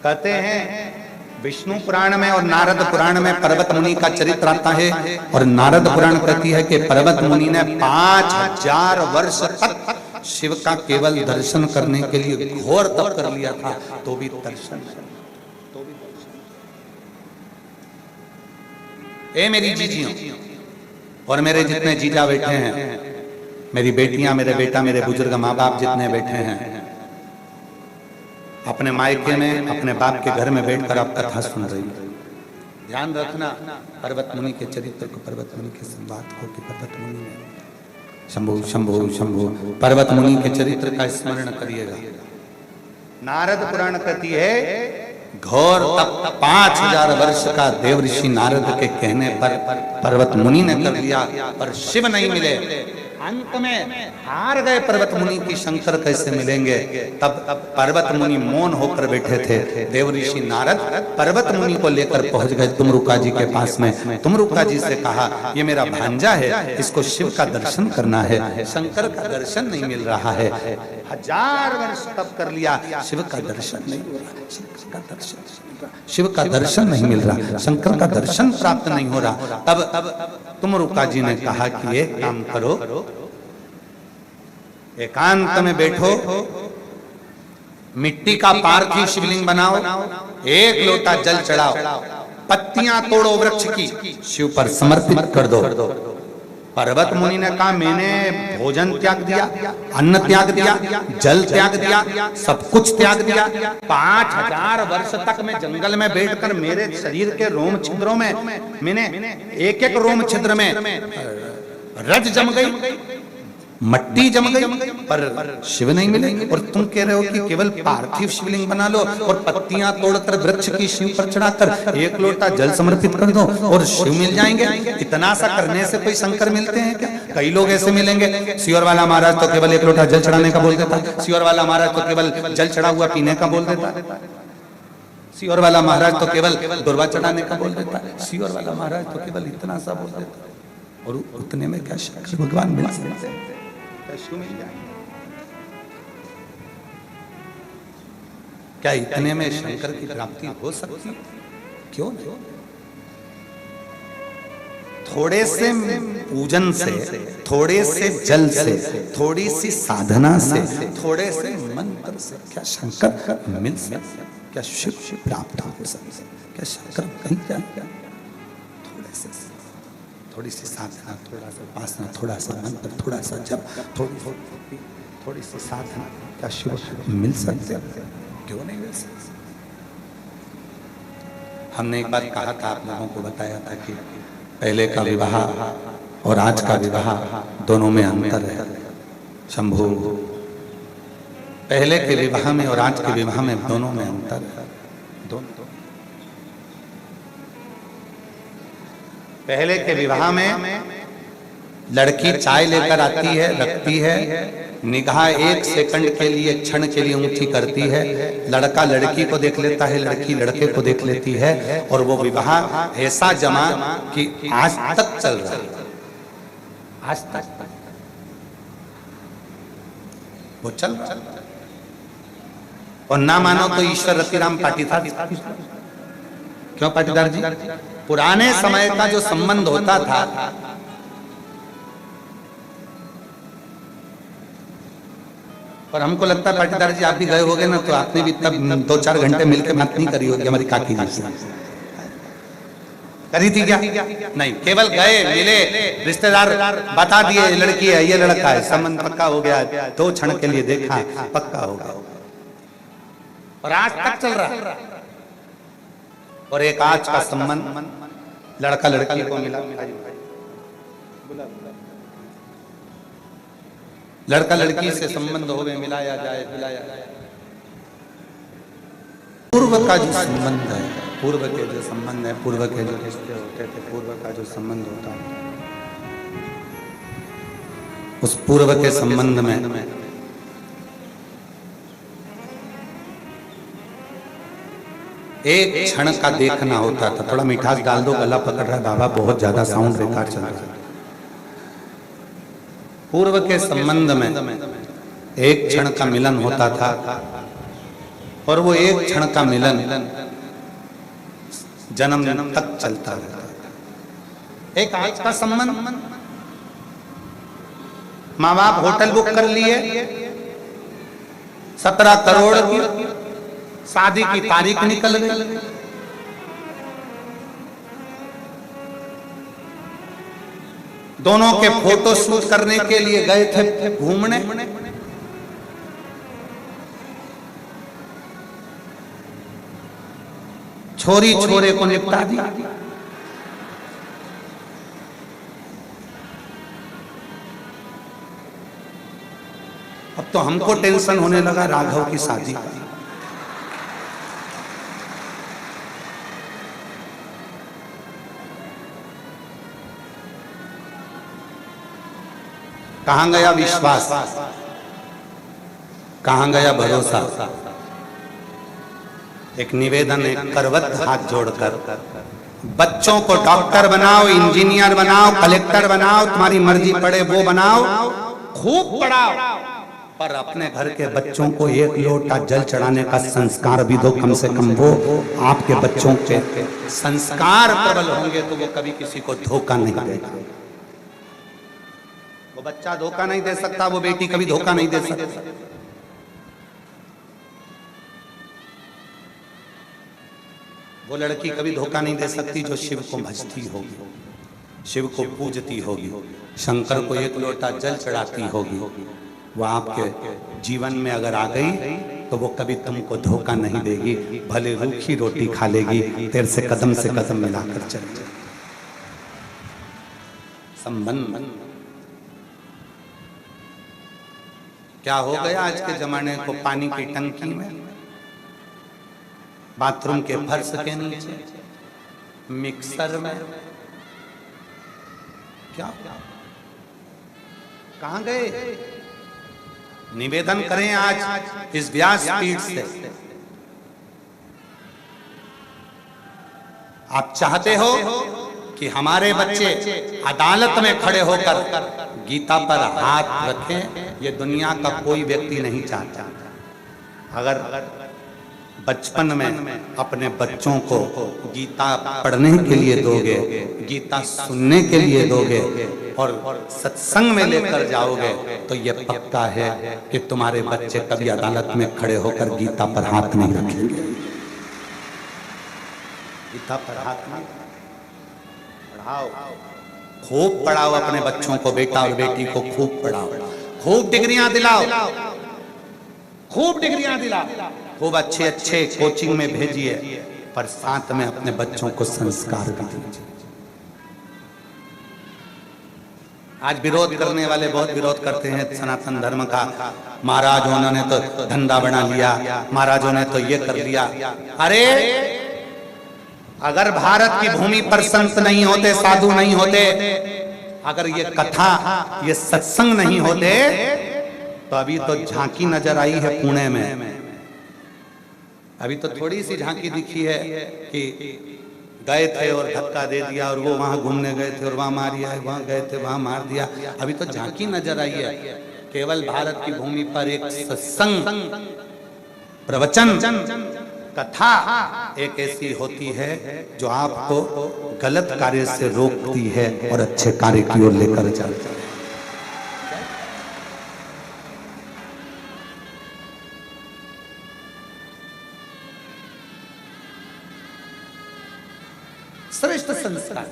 कहते हैं विष्णु पुराण में और नारद पुराण में पर्वत मुनि का चरित्र आता है, और नारद पुराण कहती है कि पर्वत मुनि ने 5000 वर्ष तक शिव का केवल दर्शन करने के लिए घोर तप कर लिया था, तो भी दर्शन। ए मेरी जीजियों और मेरे जितने जीजा बैठे हैं, मेरी बेटियां, मेरे बेटा, मेरे बुजुर्ग माँ बाप जितने बैठे हैं, अपने मायके में अपने बाप के घर में बैठकर आप कथा सुन रही हैं, ध्यान रखना पर्वत मुनि के चरित्र को, पर्वत मुनि के संवाद को, कि पर्वत मुनि ने शंभु शंभु शंभु पर्वत मुनि के चरित्र का स्मरण करिएगा। नारद पुराण कहती है घोर तप 5000 वर्ष का देव ऋषि नारद के कहने पर पर्वत मुनि ने कर लिया, पर शिव नहीं मिले। अंत में हार गए पर्वत मुनि की, शंकर कैसे मिलेंगे। तब पर्वत मुनि मौन होकर बैठे थे। देव ऋषि नारद पर्वत मुनि को लेकर पहुंच गए तुमरुका जी के पास में। तुमरुका जी से कहा ये मेरा भांजा है, इसको शिव का दर्शन करना है, शंकर का दर्शन नहीं मिल रहा है। 1000 वर्ष तप कर लिया, शिव का दर्शन नहीं हो रहा, शिव का दर्शन नहीं मिल रहा, शंकर का दर्शन प्राप्त नहीं हो रहा। तब तुमरुका जी ने कहा कि एक काम करो, एकांत में बैठो, मिट्टी का पार्थिव शिवलिंग बनाओ, एक लोटा जल चढ़ाओ, पत्तियां तोड़ो वृक्ष की, शिव पर समर्पित कर दो। पर्वत मुनि ने कहा मैंने भोजन त्याग दिया, अन्न त्याग दिया, जल त्याग दिया, सब कुछ त्याग दिया। 5000 वर्ष तक मैं जंगल में बैठकर मेरे शरीर के रोम छिद्रों में मैंने एक एक रोम छिद्र में रज जम गई, मट्टी जम गई, पर शिव नहीं मिले। और तुम कह रहे हो कि केवल पार्थिव शिवलिंग बना लो और पत्तियां तोड़कर वृक्ष की शिव पर चढ़ाकर एक लोटा जल समर्पित कर दो और शिव मिल जाएंगे। इतना सा करने से कोई शंकर मिलते हैं क्या? कई लोग ऐसे मिलेंगे, सियोर वाला महाराज तो केवल एक लोटा जल चढ़ाने का बोल देता, सियोर वाला महाराज तो केवल जल चढ़ा हुआ पीने का बोल देता, सियोर वाला महाराज तो केवल दुर्वा चढ़ाने का बोल देता, सियोर वाला महाराज तो केवल इतना सा बोल देता। और उतने में क्या शंकर भगवान मिल सकते हैं? क्या इतने में शंकर की प्राप्ति हो सकती है? क्यों नहीं? थोड़े से पूजन से, थोड़े से जल से, थोड़ी सी साधना से, थोड़े से मंत्र से क्या शंकर मिल सकते? क्या शिव प्राप्त हो सकते? क्या शंकर कहीं जाएगा? थोड़ी सी साधना, थोड़ा सा उपासना, थोड़ा सा मंत्र, थोड़ा सा जप, थोड़ी सी साधना, क्या शिव मिल सकते? क्यों नहीं मिल सकते? हमने एक बार कहा था, आप लोगों को बताया था कि पहले का विवाह और आज का विवाह दोनों में अंतर है। शंभु, पहले के विवाह में और आज के विवाह में दोनों में अंतर है। पहले के विवाह में लड़की चाय लेकर आती है, रखती है, निगाह 1 सेकंड के लिए, क्षण के लिए ऊंची करती है, लड़का लड़की को देख लेता है, लड़की लड़के को देख लेती है, और वो विवाह ऐसा जमा कि आज तक चल रहा है, आज तक वो चल रहा है। और ना मानो तो ईश्वर रतिराम पाटीदार, क्यों पाटीदार जी? पुराने समय का जो संबंध होता था, और हमको लगता है पाटीदार जी आप भी गए होगे ना, तो आपने भी तब 2-4 घंटे मिलकर बात नहीं करी होगी हमारी काकी जी से। करी थी क्या? नहीं, केवल गए, मिले, रिश्तेदार बता दिए लड़की है, ये लड़का है, संबंध पक्का हो गया, 2 क्षण के लिए देखा, पक्का हो गया, और आज तक चल रहा है। और एक आज का संबंध लड़का लड़की को मिला, लड़का लड़की से संबंध हो गए, मिलाया जाए, मिलाया जाए। पूर्व का जो संबंध है, पूर्व के जो संबंध है, पूर्व के जो रिश्ते होते थे, पूर्व का जो संबंध होता है, उस पूर्व के संबंध में एक क्षण का देखना होता था। थोड़ा मिठास डाल दो, गला पकड़ रहा है बाबा, बहुत ज्यादा साउंड बेकार चल रहा है। पूर्व के संबंध में एक क्षण का मिलन होता था, और वो एक क्षण का मिलन जन्म तक चलता रहता। एक आज का संबंध, माँ बाप होटल बुक कर लिए, 17 करोड़ की शादी की तारीख निकल गई, दोनों के फोटो शूट करने के लिए गए थे घूमने, छोरी छोरे को निपटा दिया। अब तो हमको टेंशन होने लगा राघव की शादी का। कहां गया विश्वास, कहां गया भरोसा? एक निवेदन, एक करवत हाथ जोड़कर, बच्चों को डॉक्टर बनाओ, इंजीनियर बनाओ, कलेक्टर बनाओ, तुम्हारी मर्जी पड़े वो बनाओ, खूब पढ़ाओ, पर अपने घर के बच्चों को 1 लोटा जल चढ़ाने का संस्कार भी दो कम से कम। वो आपके बच्चों के संस्कार प्रबल होंगे तो वो कभी किसी को धोखा नहीं देगा। वो बच्चा धोखा नहीं दे सकता, वो बेटी कभी धोखा नहीं दे सकती। वो लड़की कभी धोखा नहीं दे सकती जो शिव को भजती होगी, शिव को पूजती होगी, शंकर को 1 लोटा जल चढ़ाती होगी। वो आपके जीवन में अगर आ गई तो वो कभी तुमको धोखा नहीं देगी, भले रूखी रोटी खा लेगी, तेरे से कदम मिलाकर चले। संबंध क्या हो गया आज के जमाने को? पानी की टंकी में, बाथरूम के फर्श के नीचे, मिक्सर में, क्या कहां गए? निवेदन करें आज इस व्यासपीठ से, आप चाहते हो कि हमारे बच्चे अदालत में खड़े होकर गीता पर हाथ रखें? ये दुनिया का कोई व्यक्ति नहीं चाहता। अगर बचपन में अपने बच्चों को गीता पढ़ने के लिए दोगे, गीता सुनने के लिए दोगे और सत्संग में लेकर जाओगे, तो ये पक्का है कि तुम्हारे बच्चे कभी अदालत में खड़े होकर गीता पर हाथ नहीं रखेंगे। गीता पर हाथ नहीं, पढ़ाओ, खूब पढ़ाओ अपने बच्चों को, बेटा और बेटी को खूब पढ़ाओ, खूब डिग्रियां दिलाओ, खूब डिग्रियां दिलाओ, खूब अच्छे अच्छे कोचिंग में भेजिए, पर साथ में अपने बच्चों को संस्कार भी दीजिए। आज विरोध करने वाले बहुत विरोध करते हैं सनातन धर्म का। महाराज उन्होंने तो धंधा बना लिया, महाराजों ने तो ये कर लिया। अरे अगर भारत की भूमि पर संत नहीं होते, साधु नहीं होते, अगर ये कथा, ये सत्संग नहीं होते, तो अभी तो झांकी नजर आई है पुणे में। अभी तो थोड़ी सी झांकी दिखी है कि गए थे और धक्का दे दिया, और वो वहां घूमने गए थे और वहां मार दिया, वहां गए थे वहां मार दिया। अभी तो झांकी नजर आई है। केवल भारत की भूमि पर एक सत्संग, प्रवचन, कथा एक ऐसी होती है जो आपको गलत कार्य से रोकती है और अच्छे कार्य की ओर लेकर चलती है। श्रेष्ठ संस्कार।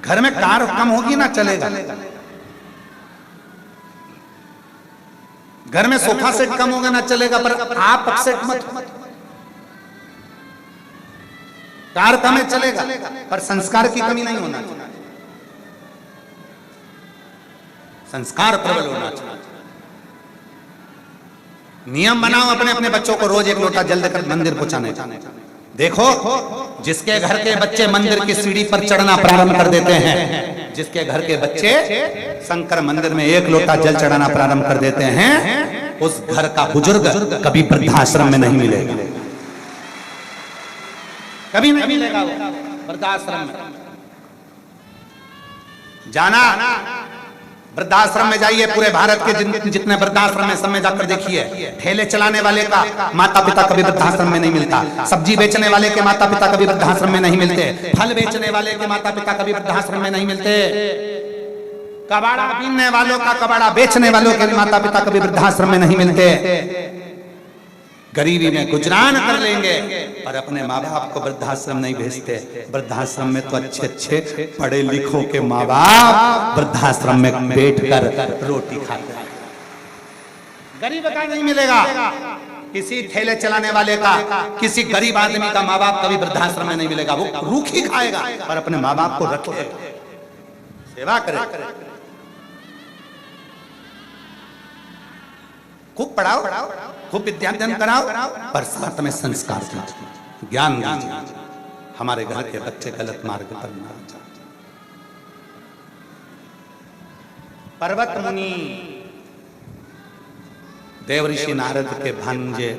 घर में कार कम होगी ना चलेगा, घर में सोफा सेट कम होगा ना चलेगा, पर आप अपसेट मत। कार कम है चलेगा, पर संस्कार की कमी नहीं होना चाहिए, संस्कार प्रबल होना चाहिए। नियम बनाओ अपने अपने बच्चों को रोज 1 लोटा जल देकर मंदिर पहुंचाने का। देखो, जिसके घर के बच्चे मंदिर की सीढ़ी पर चढ़ना प्रारंभ कर देते हैं, जिसके घर के बच्चे शंकर मंदिर में 1 लोटा जल चढ़ाना प्रारंभ कर देते हैं, उस घर का बुजुर्ग कभी वृद्धाश्रम में नहीं मिलेगा, कभी नहीं मिलेगा वृद्धाश्रम में। जाना वृद्धाश्रम में जाइए, पूरे भारत के जितने वृद्धाश्रम है सब में जाकर देखिए, ठेले चलाने वाले का माता पिता कभी वृद्धाश्रम में नहीं मिलता, सब्जी बेचने वाले के माता पिता कभी वृद्धाश्रम में नहीं मिलते, फल बेचने वाले के माता पिता कभी वृद्धाश्रम में नहीं मिलते, कबाड़ा पीने वालों का, कबाड़ा बेचने वालों के माता पिता कभी वृद्धाश्रम में नहीं मिलते। गरीबी में गुजरान कर लेंगे पर अपने माँ बाप को वृद्धाश्रम नहीं भेजते। वृद्धाश्रम में तो अच्छे अच्छे पढ़े लिखों के माँ बाप वृद्धाश्रम में बैठकर रोटी खाते हैं, गरीब का नहीं मिलेगा। किसी ठेले चलाने वाले का, किसी गरीब आदमी का माँ बाप कभी वृद्धाश्रम में नहीं मिलेगा, वो रूखी खाएगा पर अपने माँ बाप को रखे, सेवा करे। खूब पढ़ाओ, खूब विद्याध्ययन कराओ, पर साथ में संस्कार दीजिए, ज्ञान दीजिए, हमारे घर के बच्चे गलत मार्ग पर न जाएं। पर्वत मुनि देवऋषि नारद के भांजे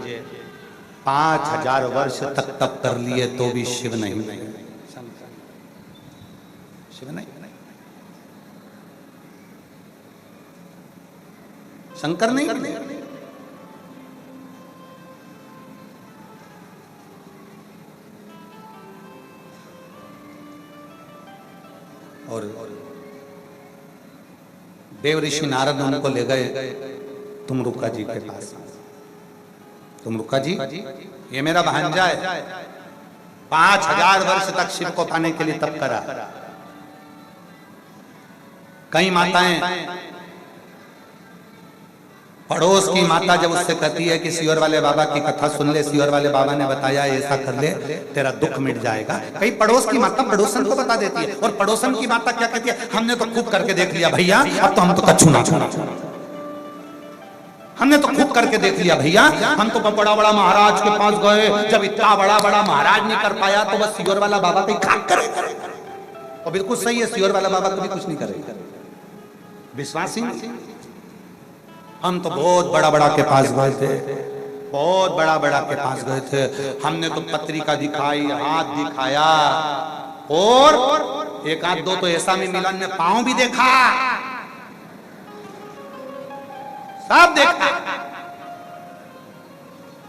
5000 वर्ष तक तप कर लिए तो भी शिव नहीं, शिव नहीं, शंकर नहीं। और देवऋषि नारद उनको ले गए तुमरुका जी के पास। तुमरुका जी, ये मेरा भांजा है, 5000 वर्ष तक शिव को पाने के लिए तप करा। कई माताएं, पड़ोस की माता जब उससे कहती है कि सियोर वाले बाबा की कथा सुन ले, सियोर वाले बाबा ने बताया ऐसा कर ले तेरा दुख मिट जाएगा, कई पड़ोस की माता पड़ोसन को बता देती है। और पड़ोसन की माता क्या कहती है, हमने तो खूब करके देख लिया भैया, अब तो हम तो कच्छू ना छोड़ा, हमने तो खूब करके देख लिया भैया, हम तो बड़ा बड़ा महाराज के पास गए, जब इतना बड़ा बड़ा महाराज नहीं कर पाया तो बस सियोर वाला बाबा कहीं खाक करेगा। और बिल्कुल सही है, सियोर वाला बाबा कभी कुछ नहीं करेगा, विश्वास ही नहीं। हम तो बहुत बड़ा बड़ा के पास गए थे, बहुत बड़ा बड़ा के पास गए थे, हमने तो पत्रिका दिखाई, हाथ दिखाया, और एक आध दो तो ऐसा भी मिला, ने पांव भी देखा, सब देखा,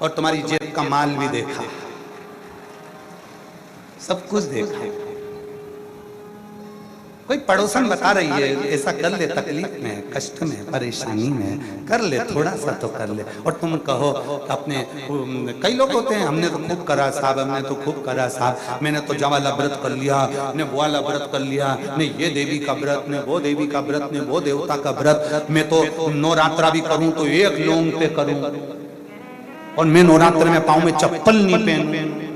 और तुम्हारी जेब का माल भी देखा, सब कुछ देखा। कोई पड़ोसन बता रही है ऐसा कर ले, तकलीफ में, कष्ट में, परेशानी में, कर ले, थोड़ा सा तो कर ले। और तुम कहो अपने, कई लोग होते हैं हमने तो खूब करा साहब, हमने तो खूब करा साहब, मैंने तो जब वाला व्रत कर लिया, ने वो वाला व्रत कर लिया, ने ये देवी का व्रत, ने वो देवी का व्रत, ने वो देवता का व्रत, मैं तो नवरात्रा भी करूं तो 1 लौंग पे करूं, और मैं नवरात्र में पाँव में चप्पल नहीं पहनूं,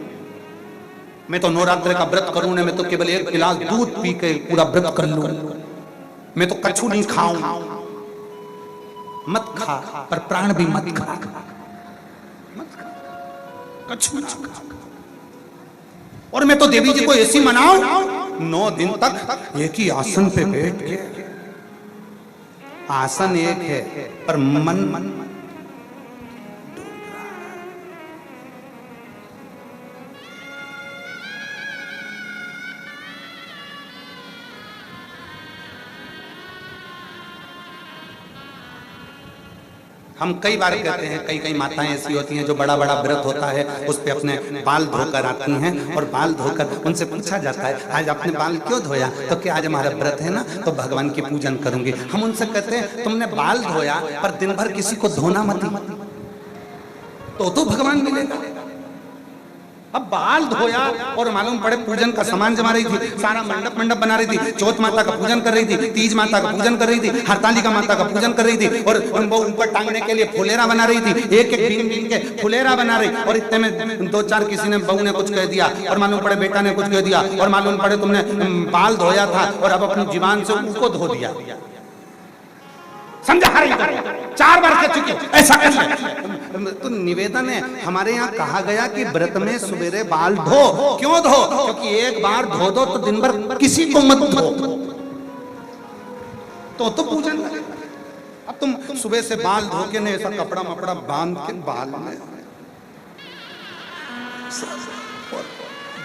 मैं तो नवरात्र का व्रत करूं ना, मैं तो केवल 1 गिलास दूध पी के पूरा व्रत कर लूं, मैं तो कच्छू नहीं खाऊं। मत खा, पर प्राण भी मत खा, कच्छू ना खा। और मैं तो देवी जी को ऐसी मनाऊं 9 दिन तक एक ही आसन पे बैठ के, आसन एक है पर मन हम कई बार कहते हैं, कई माताएं ऐसी होती हैं जो बड़ा बड़ा व्रत होता है उस पे अपने बाल धोकर आती हैं, और बाल धोकर उनसे पूछा जाता है आज आपने बाल क्यों धोया, तो क्या आज हमारा व्रत है ना तो भगवान की पूजन करूंगी। हम उनसे कहते हैं तुमने बाल धोया पर दिन भर किसी को धोना मत, तो भगवान मिलेगा। अब बाल धोया और मालूम पड़े पूजन का सामान जमा रही थी, सारा मंडप मंडप बना रही थी, चौथ माता का पूजन कर रही थी, तीज माता का पूजन कर रही थी, हरतालिका माता का पूजन कर रही थी, और वो ऊपर टांगने के लिए फुलेरा बना रही थी, एक एक बीन बीन के फुलेरा बना रही। और इतने में दो चार किसी ने, बहू ने कुछ कह दिया, और मालूम पड़े बेटा ने कुछ कह दिया, और मालूम पड़े तुमने बाल धोया था और अब अपनी जीवान से उनको धो दिया। समझा रही 4 बार कह चुकी, ऐसा कर ले। तो निवेदन है, हमारे यहाँ कहा गया कि व्रत में सवेरे बाल धो। क्यों धो? क्योंकि एक बार धो दो तो दिन भर किसी को मत धो, तो पूजन। अब तुम सुबह से बाल धो के नहीं, ऐसा कपड़ा मपड़ा बांध के बाल में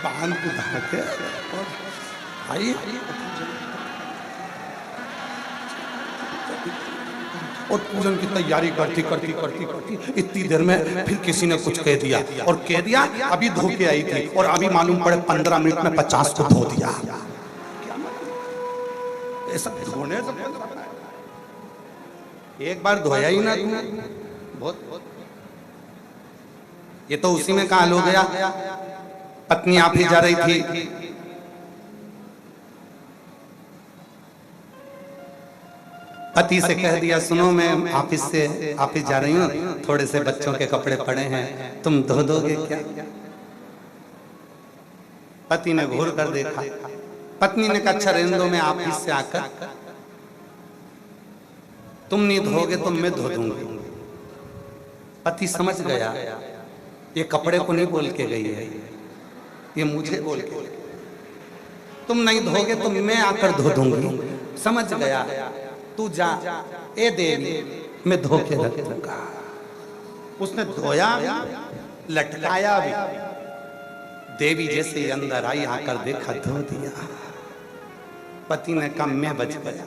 बांध के आइए और पूजन की तैयारी करती करती करती करती इतनी देर में फिर किसी ने कुछ कह दिया, और कह दिया अभी धो के आई थी, और अभी मालूम पड़े 15 मिनट में 50 को धो दिया। ऐसा धोने से एक बार धोया ही ना तुमने, बहुत ये तो उसी में काल हो गया। पत्नी आप ही जा रही थी, पति से कह दिया सुनो मैं ऑफिस जा रही हूँ, थोड़े से बच्चों के कपड़े पड़े हैं, तुम धो दोगे क्या? पति ने घूर कर देखा, पत्नी ने कहा अच्छा रहने दो, मैं ऑफिस से आकर तुम नहीं धोगे तो मैं धो दूंगी। पति समझ गया ये कपड़े को नहीं बोल के गई है, ये मुझे बोल के, तुम नहीं धोगे तो मैं आकर धो दूंगी। समझ गया, तू जा ए देवी, मैं धो के रख दूंगा। उसने धोया, लटकाया भी। देवी जैसे ही अंदर आई, आकर देखा धो दिया। पति ने कहा मैं बच गया।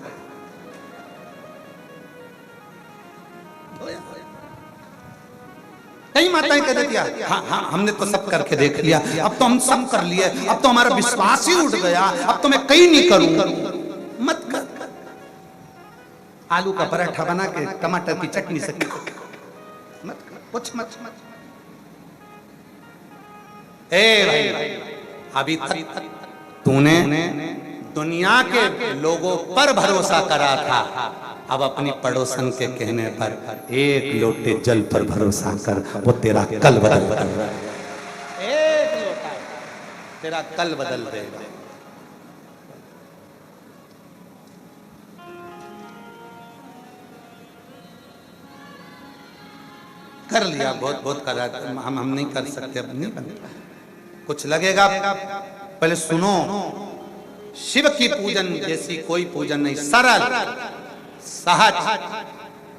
कई माताएं कह देती है हाँ हमने तो सब करके देख लिया, अब तो हम सब कर लिए, अब तो हमारा विश्वास ही उठ गया, अब तो मैं कहीं नहीं करूं। मत कर। आलू का पराठा बना के टमाटर की चटनी से मत कुछ मत। ए भाई, अभी तक तूने दुनिया के लोगों पर भरोसा करा था, अब अपनी पड़ोसन के कहने पर एक लोटे जल पर भरोसा कर, वो तेरा कल बदल देगा। एक लोटा तेरा कल बदल देगा। कर लिया, बहुत बहुत करा, हम नहीं कर सकते, अब नहीं बनता। कुछ लगेगा, पहले सुनो। शिव की पूजन जैसी कोई पूजन नहीं, सरल सहज।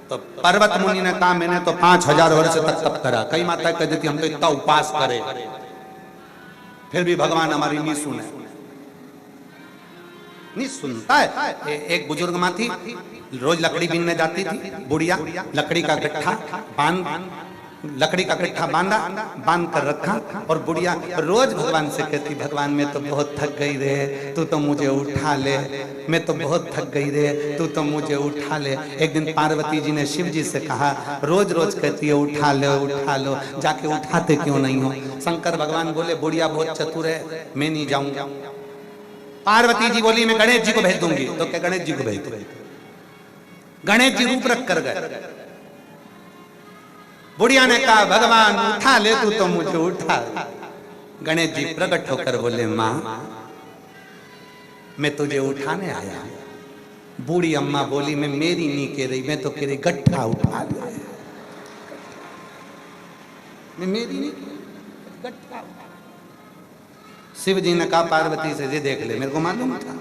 तो पर्वत मुनि ने कहा मैंने तो 5000 वर्ष तक तप करा। कई माता कह देती हम तो इतना उपास करें, फिर भी भगवान हमारी नहीं सुने, नहीं सुनता है। एक बुजुर्ग माँ थी, रोज लकड़ी बीनने जाती थी, बुढ़िया लकड़ी का गट्ठा बांध कर रखा, और बुढ़िया रोज भगवान से कहती भगवान मैं तो बहुत थक गई रे, तू तो मुझे उठा ले, मैं तो बहुत थक गई रे, तू तो मुझे उठा ले। एक दिन पार्वती जी ने शिव जी से कहा रोज रोज कहती है उठा लो, जाके उठाते क्यों नहीं हो? शंकर भगवान बोले बुढ़िया बहुत चतुर है, मैं नहीं जाऊंगा। पार्वती जी बोली मैं गणेश जी को भेज दूंगी, तो क्या गणेश जी को भेज दो। गणेश जी रूप रख कर गए। बुढ़िया ने कहा भगवान उठा ले, तू तो मुझे उठा। गणेश जी प्रकट होकर बोले मां मैं तुझे उठाने आया। बूढ़ी अम्मा बोली मैं मेरी नहीं कह रही, मैं तो कह रही गट्ठा उठा ले, मैं मेरी नहीं गट्ठा। शिव जी ने कहा पार्वती से ये देख ले, मेरे को मालूम था।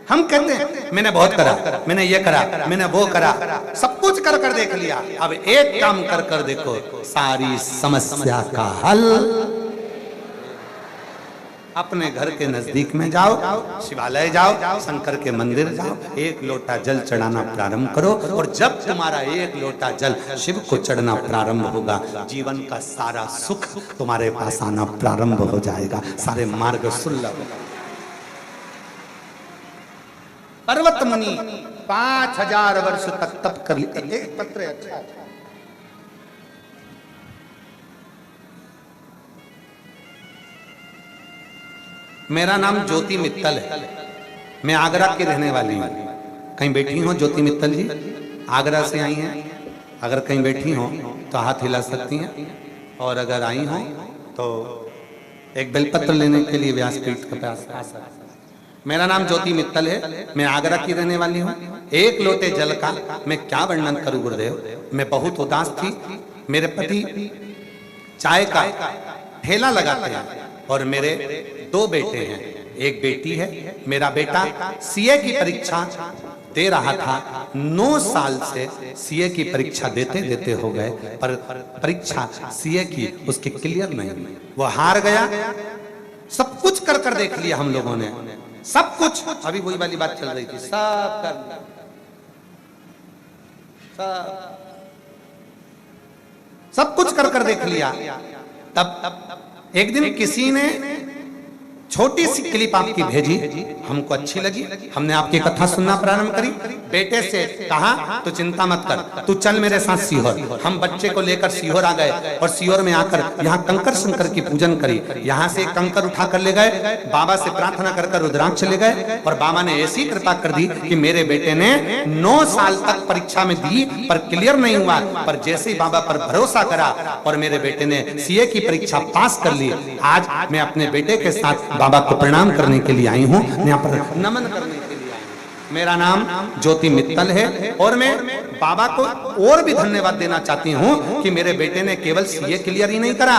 हम कहते हैं मैंने बहुत करा, मैंने ये करा, मैंने वो करा, सब कुछ कर कर देख लिया, अब एक काम कर कर देखो, सारी समस्या का हल। अपने घर के नजदीक में जाओ, शिवालय जाओ, शंकर के मंदिर जाओ, एक लोटा जल चढ़ाना प्रारंभ करो, और जब तुम्हारा एक लोटा जल शिव को चढ़ना प्रारंभ होगा, जीवन का सारा सुख तुम्हारे पास आना प्रारंभ हो जाएगा, सारे मार्ग सुलभ होगा। पर्वत मुनि 5000 वर्ष तक तप कर लिया। एक पत्र है, अच्छा मेरा नाम ज्योति मित्तल है, मैं आगरा की रहने वाली हूँ। कहीं बैठी हो ज्योति मित्तल जी? आगरा से आई हैं? अगर कहीं बैठी हो तो हाथ हिला सकती हैं, और अगर आई हो तो एक बेलपत्र लेने के लिए व्यासपीठ के पास आ सकते हैं। मेरा नाम ज्योति मित्तल है, मैं आगरा की रहने वाली हूँ। एक लोटे जल का मैं क्या वर्णन करूं गुरुदेव, मैं बहुत उदास थी। मेरे पति चाय का ठेला लगाते हैं और मेरे 2 बेटे हैं, एक बेटी है। मेरा बेटा सीए की परीक्षा दे रहा था, 9 साल से सीए की परीक्षा देते देते हो गए, पर परीक्षा सीए की उसकी क्लियर नहीं, वो हार गया। सब कुछ कर कर देख लिया हम लोगों ने, सब कुछ। अभी वही वाली बात चल रही थी, सब कर सब कुछ कर कर देख लिया। तब एक दिन किसी ने छोटी सी क्लिप आपकी भेजी, हमको अच्छी लगी, हमने आपकी कथा सुनना प्रारंभ करी। बेटे से कहा तो चिंता मत कर, तू चल मेरे साथ सीहोर। हम बच्चे को लेकर सीहोर आ गए और सीहोर में आकर यहाँ कंकर शंकर की पूजन करी। यहाँ से कंकर उठा कर ले गए, बाबा से प्रार्थना कर कर रुद्राक्ष ले गए, और बाबा ने ऐसी कृपा कर दी कि मेरे बेटे ने 9 साल तक परीक्षा में दी पर क्लियर नहीं हुआ, पर जैसे ही बाबा पर भरोसा करा और मेरे बेटे ने सीए की परीक्षा पास कर ली। आज मैं अपने बेटे के साथ बाबा को प्रणाम करने के लिए आई हूँ, यहाँ पर नमन करने के लिए आई हूँ। मेरा नाम ज्योति मित्तल है और मैं बाबा को और भी धन्यवाद देना चाहती हूँ कि मेरे बेटे ने केवल सीए क्लियर ही नहीं करा,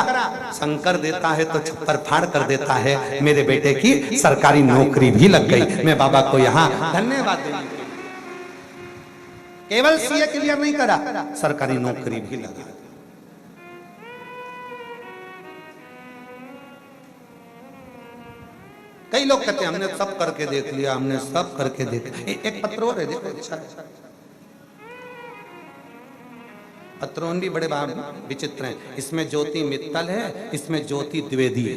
शंकर देता है तो छप्पर फाड़ कर देता है। मेरे बेटे की सरकारी नौकरी भी लग गई। मैं बाबा को यहाँ धन्यवाद देना, केवल सीए क्लियर नहीं करा, सरकारी नौकरी भी लगा। कई लोग कहते हैं हमने सब करके देख लिया, हमने सब करके देख लिया। एक पत्र और है, देखो अच्छा है, पत्रों भी बड़े विचित्र हैं। इसमें ज्योति मित्तल है, इसमें ज्योति द्विवेदी है।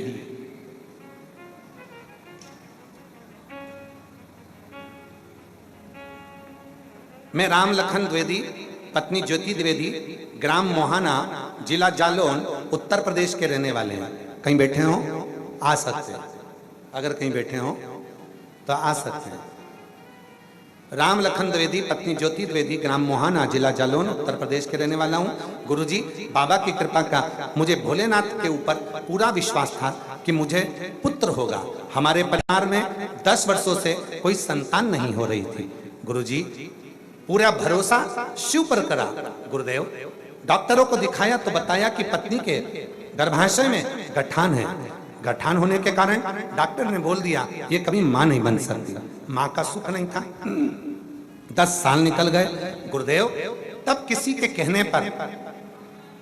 मैं राम लखन द्विवेदी, पत्नी ज्योति द्विवेदी, ग्राम मोहाना, जिला जालौन, उत्तर प्रदेश के रहने वाले हैं। कहीं बैठे हो आ सकते हैं, अगर कहीं बैठे हो तो आ सकते हैं। राम लखन द्विवेदी, पत्नी ज्योति द्विवेदी, ग्राम मोहाना, जिला जालौन, उत्तर प्रदेश के रहने वाला हूँ। गुरुजी, बाबा की कृपा का मुझे भोलेनाथ के ऊपर पूरा विश्वास था कि मुझे पुत्र होगा। हमारे परिवार में 10 वर्षों से कोई संतान नहीं हो रही थी। गुरुजी, पूरा भरोसा शिव पर करा। गुरुदेव, डॉक्टरों को दिखाया तो बताया कि पत्नी के गर्भाशय में गठान है। गठान होने के कारण डॉक्टर ने बोल दिया ये कभी मां नहीं बन सकती। मां का सुख नहीं था। 10 साल निकल गए। गुरुदेव, तब किसी के कहने पर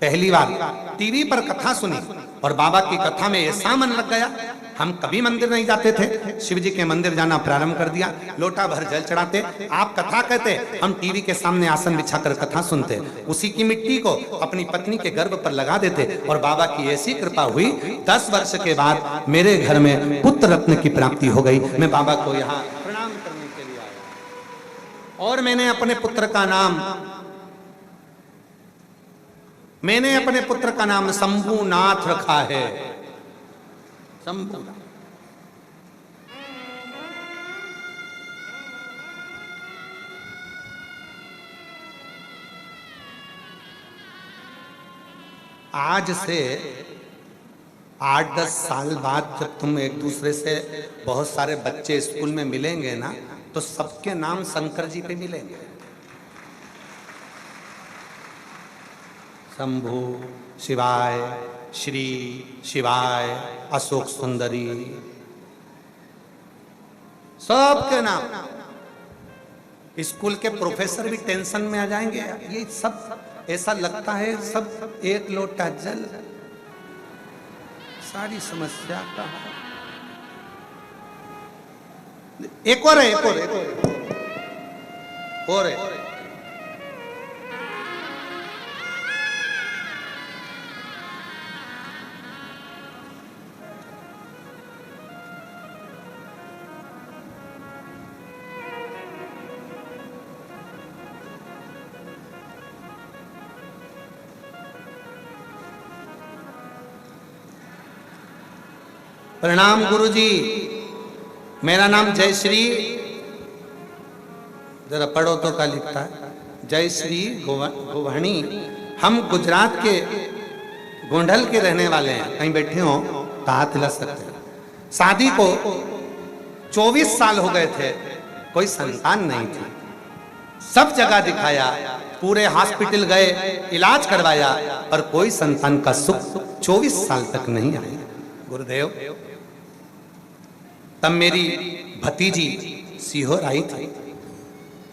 पहली बार टीवी पर कथा सुनी और बाबा की कथा में ऐसा मन लग गया। हम कभी मंदिर नहीं जाते थे, शिव जी के मंदिर जाना प्रारंभ कर दिया। लोटा भर जल चढ़ाते, आप कथा कहते, हम टीवी के सामने आसन बिछाकर कथा सुनते। उसी की मिट्टी को अपनी पत्नी के गर्भ पर लगा देते और बाबा की ऐसी कृपा हुई, 10 वर्ष के बाद मेरे घर में पुत्र रत्न की प्राप्ति हो गई। मैं बाबा को यहाँ प्रणाम करने के लिए आया और मैंने अपने पुत्र का नाम शंभुनाथ रखा है। शंभु। आज से 8-10 साल बाद जब तुम एक दूसरे से, बहुत सारे बच्चे स्कूल में मिलेंगे ना, तो सबके नाम शंकर जी पे मिलेंगे। शंभु, शिवाय, श्री, शिवाय, अशोक सुंदरी, सबके नाम। स्कूल के प्रोफेसर भी टेंशन में आ जाएंगे। ये सब ऐसा लगता है सब एक लोटा जल, सारी समस्या का। एक और है। प्रणाम गुरुजी। मेरा नाम जयश्री, जरा पढ़ो तो क्या लिखता है, जयश्री गोवाणी। हम गुजरात के गोंडल के रहने वाले हैं। कहीं बैठे हो तो हाथ हिला सकते हैं। शादी को 24 साल हो गए थे, कोई संतान नहीं थी। सब जगह दिखाया, पूरे हॉस्पिटल गए, इलाज करवाया, पर कोई संतान का सुख 24 साल तक नहीं आया। गुरुदेव, तब मेरी भतीजी सीहोर आई थी।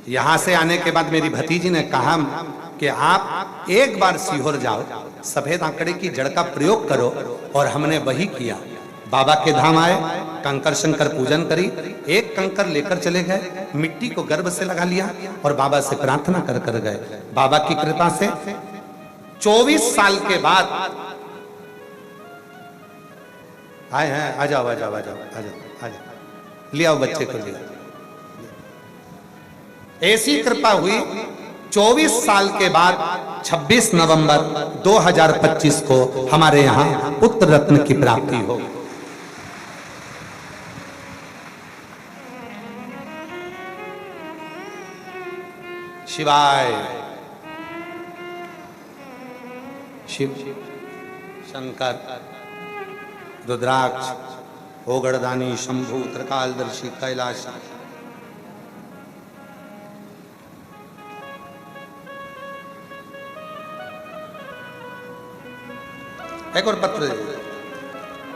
यहां से आने के बाद मेरी भतीजी ने कहा कि आप एक बार सीहोर जाओ, सफेद आंकड़े की जड़ का प्रयोग करो। और हमने वही किया। बाबा के धाम आए, कंकर शंकर पूजन करी, एक कंकर लेकर चले गए, मिट्टी को गर्भ से लगा लिया और बाबा से प्रार्थना कर कर गए। बाबा की कृपा से 24 साल के बाद आए हैं। आ जाओ आ जाओ आ जाओ आ जाओ आ जाओ, ले आओ बच्चे को, ले आओ। ऐसी कृपा हुई 24 साल के बाद 26 नवंबर 2025 को हमारे यहाँ पुत्र रत्न की प्राप्ति हो। शिवाय, शिव शंकर, रुद्राक्ष, ओगड़दानी, शंभु, त्रिकालदर्शी, कैलाश। एक और पत्र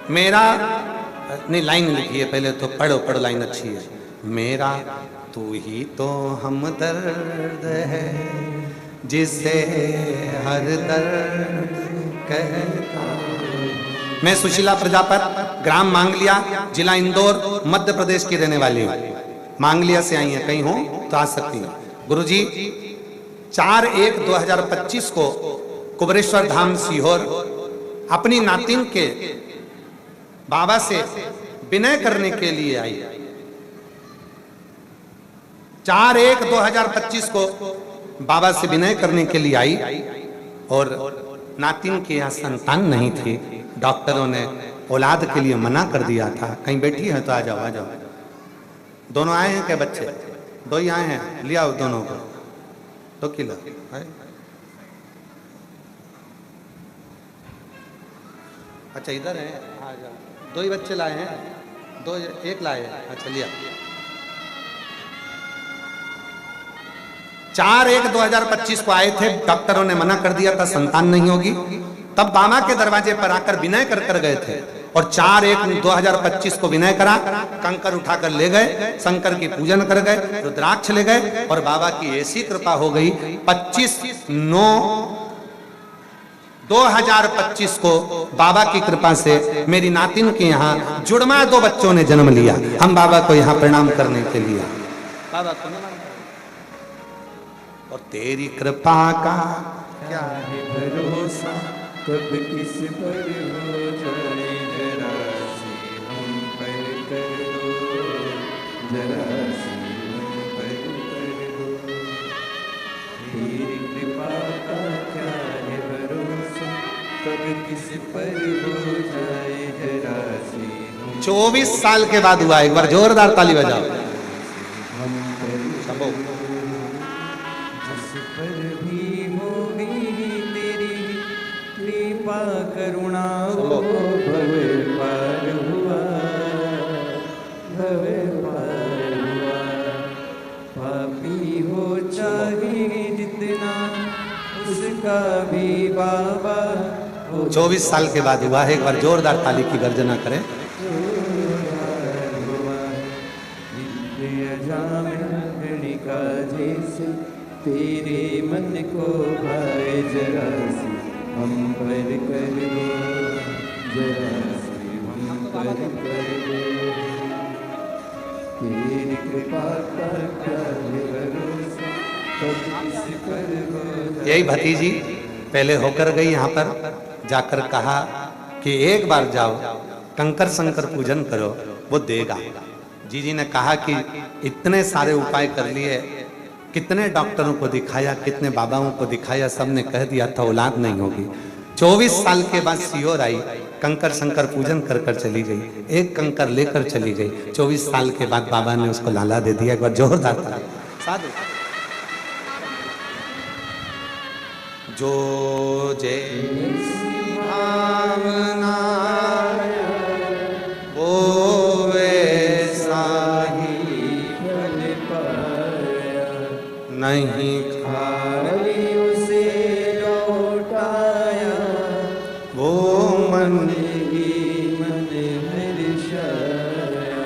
मेरा, नहीं लाइन लिखी है पहले तो, पढ़ो पढ़ो, लाइन अच्छी है। मेरा तू ही तो हमदर्द है, जिसे हर दर्द कहता। मैं सुशीला प्रजापत, ग्राम मांगलिया, जिला इंदौर, मध्य प्रदेश की रहने वाली हूँ। मांगलिया से आई हैं, कहीं हो तो आ सकती हैं। गुरुजी 4/1/2025 को कुबरेश्वर धाम सीहोर अपनी नातिन के बाबा से विनय करने के लिए आई। 4/1/2025 को बाबा से विनय करने के लिए आई और नातिन के यहाँ संतान नहीं थी। डॉक्टरों ने औलाद के लिए मना कर दिया था। कहीं बैठी है तो आ जाओ आ जाओ। दोनों आए हैं क्या बच्चे? दो ही आए हैं, ले आओ दोनों को। 2 किलो है? अच्छा इधर है, आ जाओ। 2 ही बच्चे लाए हैं, 2 1 लाए हैं। अच्छा लिया। 4/1/2025 को आए थे, डॉक्टरों ने मना कर दिया था, संतान नहीं होगी। तब बाबा के दरवाजे पर आकर विनय कर कर गए थे और 4/1/2025 को विनय करा, कंकर उठाकर ले गए, शंकर की पूजन कर गए, रुद्राक्ष ले गए और बाबा की ऐसी कृपा हो गई। 25/9/2025 को बाबा की कृपा से मेरी नातिन के यहाँ जुड़वा 2 बच्चों ने जन्म लिया। हम बाबा को यहाँ प्रणाम करने के लिए बाबा को नमन। और तेरी कृपा का क्या है भरोसा, कब किस पर हो जाए, जरा सी हम पर कर दो, जरा सी हम पर कर दो। तेरी कृपा का क्या है भरोसा, कब किस पर हो जाए, जरा सी हम। 24 साल के बाद हुआ। एक बार जोरदार ताली बजाओ। हम पर जिस पर भी होगी तेरी कृपा करुणा, हो भव पार हुआ, भव पार हुआ। पापी हो चाहे जितना, उसका भी बाबा 24 साल के बाद हुआ है। एक बार जोरदार ताली की गर्जना करें। का जैसे तेरे मन को भाए, जरा सी हम पर कर दो, जरा सी हम पर कर दो। तेरी कृपा का क्या है भरोसा, कब किस पर हो जाए। यही भतीजी पहले होकर गई, यहाँ पर जाकर कहा कि एक बार जाओ, कंकर शंकर पूजन करो, वो देगा। जीजी ने कहा कि इतने सारे उपाय कर लिए, कितने डॉक्टरों को दिखाया, कितने बाबाओं को दिखाया, सबने कह दिया था औलाद नहीं होगी। 24 साल के बाद सीहोर आई कंकर शंकर पूजन कर कर चली गई, एक कंकर लेकर चली गई। 24 साल के बाद बाबा ने उसको लाला दे दिया। एक बार जोरदार ताली। साधु जो जे भावना वो वैसा ही फल पाया, नहीं खाई उसे लौटाया, वो मन ही मन हर्षाया,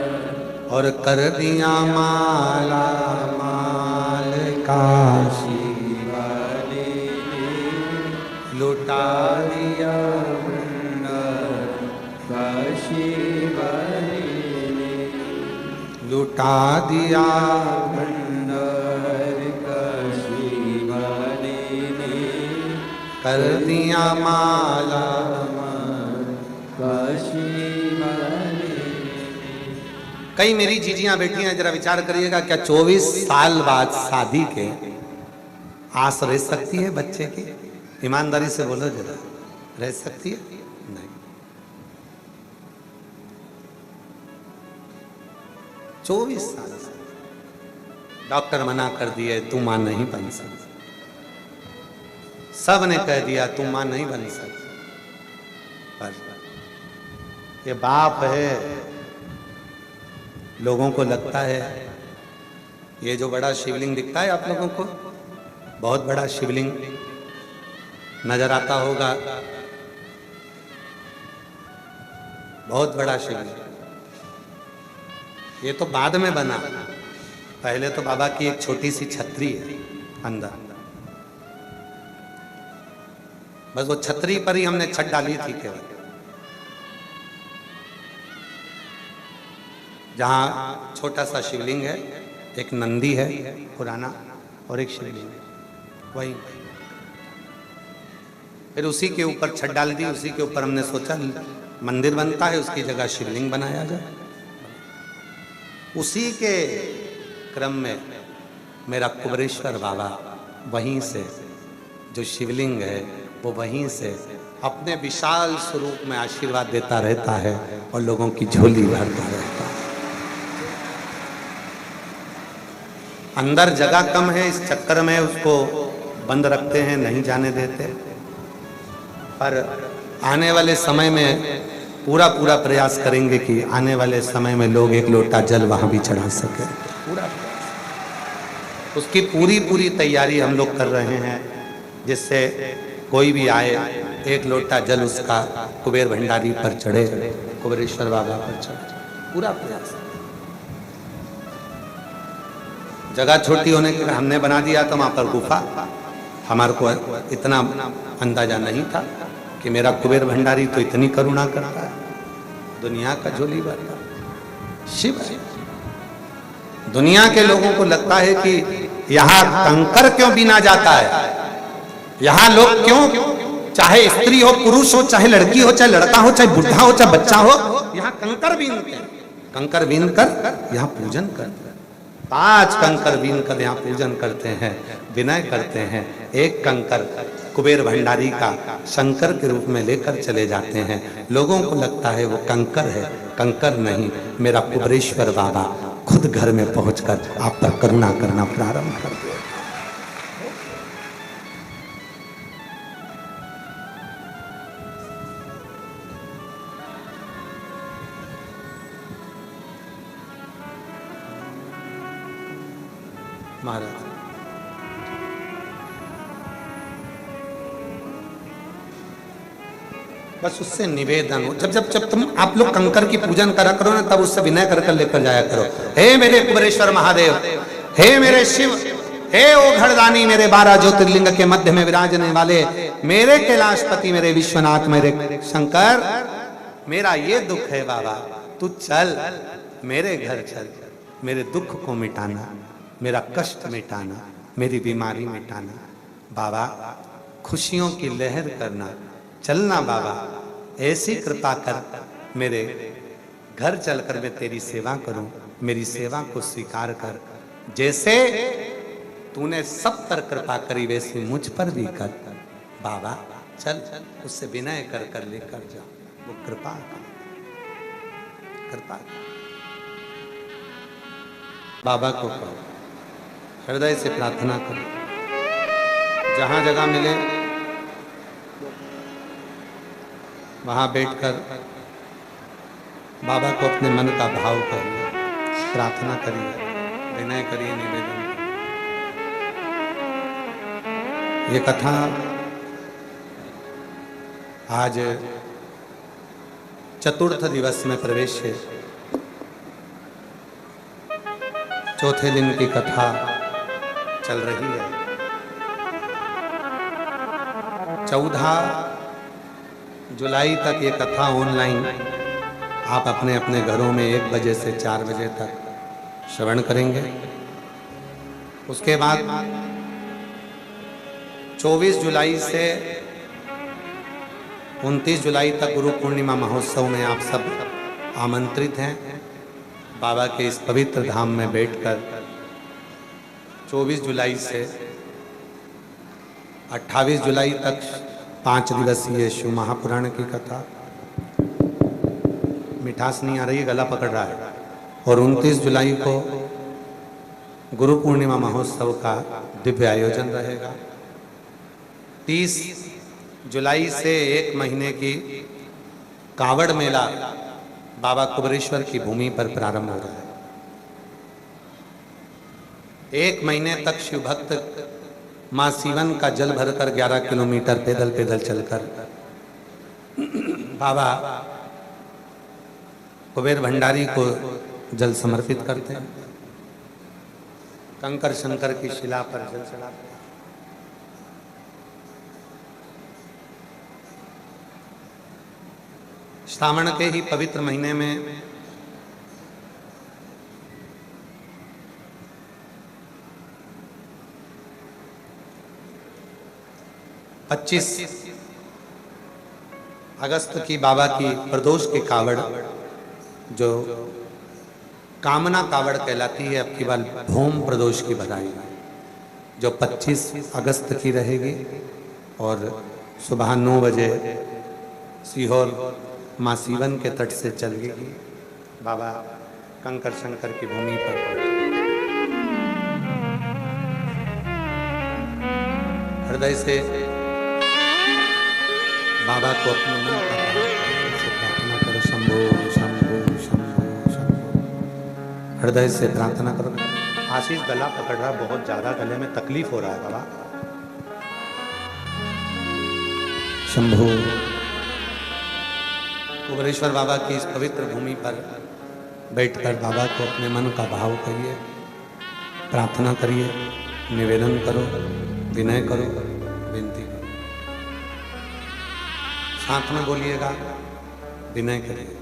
और कर दिया माला माल काशी वाले लुटा दिया भंडार, काशी वाले लुटा दिया भंडार, काशी वाले कर दिया माला। काशी वाले। कई मेरी जीजियां बेटियां जरा विचार करिएगा, क्या 24 साल बाद शादी के आस रह सकती है बच्चे की? ईमानदारी से बोलो जरा, रह सकती है? नहीं। 24 साल से डॉक्टर मना कर दिए, तू मां नहीं बन सकती। सब ने कह दिया तू मां नहीं बन सकती, पर ये बाप है। लोगों को लगता है ये जो बड़ा शिवलिंग दिखता है आप लोगों को, बहुत बड़ा शिवलिंग नजर आता होगा, बहुत बड़ा शिवलिंग। ये तो बाद में बना, पहले तो बाबा की एक छोटी सी छतरी है अंदर, बस वो छतरी पर ही हमने छत डाली थी केवल। जहां छोटा सा शिवलिंग है, एक नंदी है पुराना और एक शिवलिंग है, वही। फिर उसी के ऊपर छत डाल दी, उसी के ऊपर हमने सोचा मंदिर बनता है, उसकी जगह शिवलिंग बनाया जाए। उसी के क्रम में मेरा कुबरेश्वर बाबा वहीं से जो शिवलिंग है वो वहीं से अपने विशाल स्वरूप में आशीर्वाद देता रहता है और लोगों की झोली भरता रहता है। अंदर जगह कम है, इस चक्कर में उसको बंद रखते हैं, नहीं जाने देते। पर आने वाले समय में पूरा प्रयास करेंगे कि आने वाले समय में लोग एक लोटा जल वहां भी चढ़ा सके। पूरा उसकी पूरी तैयारी हम लोग कर रहे हैं, जिससे कोई भी आए एक लोटा जल उसका कुबेर भंडारी पर चढ़े, कुबेरेश्वर बाबा पर चढ़े। पूरा प्रयास। जगह छोटी होने के हमने बना दिया तो वहां पर गुफा। हमारे को इतना अंदाजा नहीं था कि मेरा कुबेर भंडारी तो इतनी करुणा करता है, दुनिया का झोली भरता शिव। दुनिया के लोगों को लगता है कि यहाँ कंकर क्यों बीना जाता है, यहाँ लोग क्यों, चाहे स्त्री हो पुरुष हो, चाहे लड़की हो चाहे लड़का हो, चाहे बुढ़ा हो चाहे बच्चा हो, यहाँ कंकर बीनते हैं। कंकर बीन कर यहाँ पूजन करते हैं। 5 कंकर बीन कर यहाँ पूजन करते हैं, विनय करते हैं। एक कंकर कुबेर भंडारी का शंकर के रूप में लेकर चले जाते हैं। लोगों को लगता है वो कंकर है, कंकर नहीं, मेरा कुबेरेश्वर बाबा खुद घर में पहुंचकर आप पर करुणा करना प्रारंभ कर दिया। महाराज बस उससे निवेदन हो, जब तुम आप लोग कंकर की पूजन करा करो ना, तब उससे विनय कर कर लेकर जाया करो। हे मेरे कुबेरेश्वर महादेव, हे मेरे शिव, हे ओ घड़दानी, मेरे 12 ज्योतिर्लिंग के मध्य में विराजने वाले मेरे कैलाशपति, मेरे विश्वनाथ, मेरे शंकर, मेरा ये दुख है बाबा, तू चल मेरे घर चल, मेरे दुख को मिटाना, मेरा कष्ट मिटाना, मेरी बीमारी मिटाना। बाबा खुशियों की लहर करना, चलना बाबा, ऐसी कृपा कर, मेरे घर चलकर मैं तेरी सेवा करूं, मेरी सेवा को स्वीकार कर। जैसे तूने सब पर कृपा करी वैसे मुझ पर भी कर बाबा। चल उससे विनय कर कर लेकर जा। वो कृपा कृपा। बाबा को कहो, हृदय से प्रार्थना करो, जहां जगह मिले वहां बैठकर बाबा को अपने मन का भाव करिए, प्रार्थना करिए, विनय करिए, निवेदन करिए। ये कथा आज चतुर्थ दिवस में प्रवेश है। चौथे दिन की कथा चल रही है। 14 जुलाई तक ये कथा ऑनलाइन आप अपने अपने घरों में 1 बजे से 4 बजे तक श्रवण करेंगे। उसके बाद 24 जुलाई से 29 जुलाई तक गुरु पूर्णिमा महोत्सव में आप सब आमंत्रित हैं। बाबा के इस पवित्र धाम में बैठकर 24 जुलाई से 28 जुलाई तक 5 दिवसीय शिव महापुराण की कथा। मिठास नहीं आ रही, गला पकड़ रहा है। और 29 जुलाई को गुरु पूर्णिमा महोत्सव का दिव्य आयोजन रहेगा। 30 जुलाई से 1 महीने की कांवड़ मेला बाबा कुबरेश्वर की भूमि पर प्रारंभ हो रहा है। 1 महीने तक शिव भक्त मां सीवन का जल भरकर 11 किलोमीटर पैदल पैदल चलकर बाबा कुबेर भंडारी को जल समर्पित करते हैं। कंकर शंकर की शिला पर जल चढ़ाते हैं। श्रावण के ही पवित्र महीने में पच्चीस अगस्त की बाबा की प्रदोष की कावड़ जो कामना कावड़ कहलाती है, अब की बार भूम प्रदोष की बधाई जो 25 अगस्त की रहेगी और सुबह 9 बजे सीहोर मां सीवन के तट से चलेगी। बाबा कंकर शंकर की भूमि पर हृदय से बाबा को अपने मन से प्रार्थना करो। शंभो शंभो शंभो शंभो, हृदय से प्रार्थना करो। आशीष गला पकड़ रहा, बहुत ज्यादा गले में तकलीफ हो रहा है बाबा। शंभो। कुबरेश्वर बाबा की इस पवित्र भूमि पर बैठकर बाबा को अपने मन का भाव करिए, प्रार्थना करिए, निवेदन करो, विनय करो, विनती करो। साथ में बोलिएगा, विनय करिए।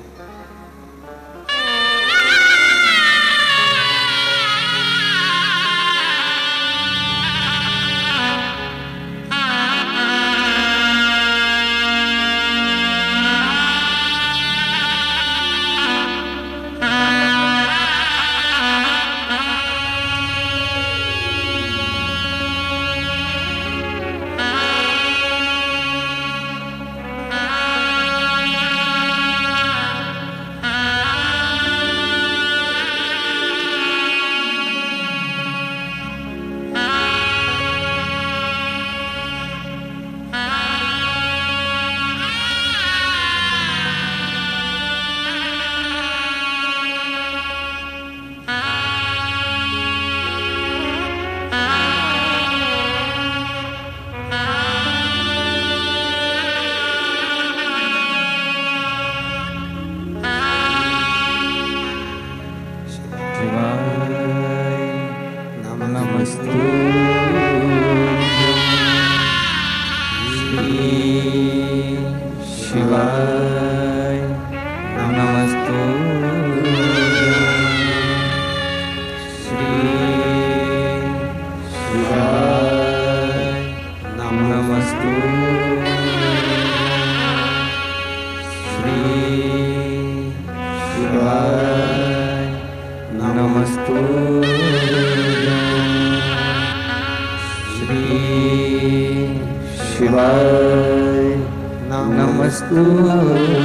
नमस्तुभ्यं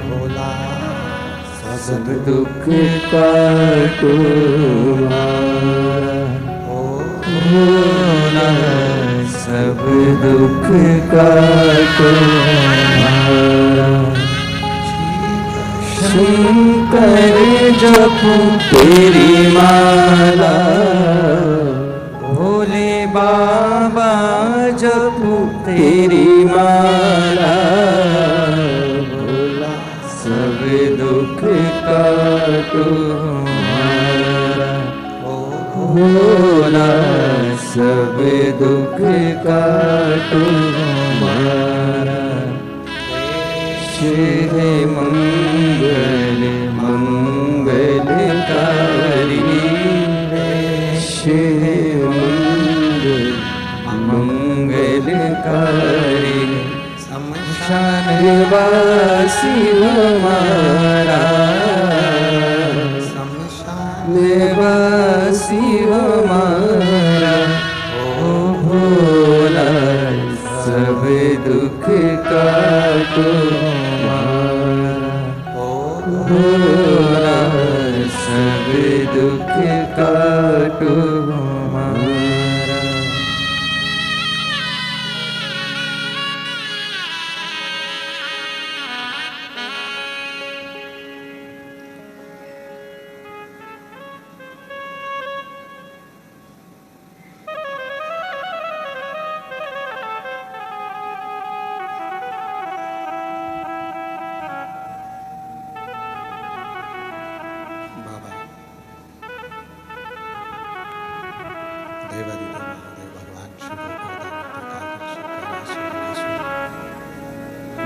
भोला सब दुख काटो भोला सब दुख काटो शंकर जपो तेरी माला भोले बाबा जपो तेरी माला भोला सब दुख काटो भोला सब दुख काटो शिव मंगल मंगलकारी शिव मंगल मंगलकारी शमशानवासी हमारा शमशानवासी हमारा ओ भोला सब दुख काटो भोला सब दुख काटो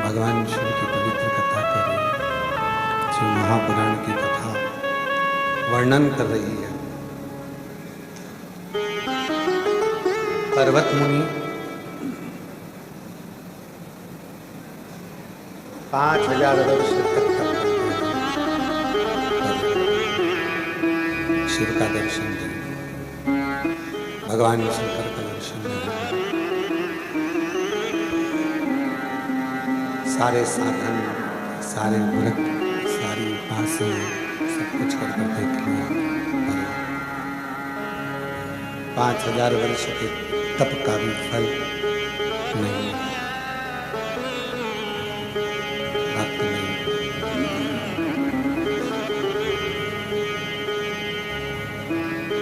भगवान शिव की पवित्र कथा कर रही है, शिव महापुराण की कथा वर्णन कर रही है। पर्वत मुनि 5000 वर्ष तक तप करते हैं, शिव का दर्शन दें, भगवान शंकर का दर्शन दें। सारे साधन, सारे व्रत, सारी उपासना सब कुछ करके देख लिया, पर 5000 वर्ष के तप का भी फल नहीं, प्राप्त नहीं।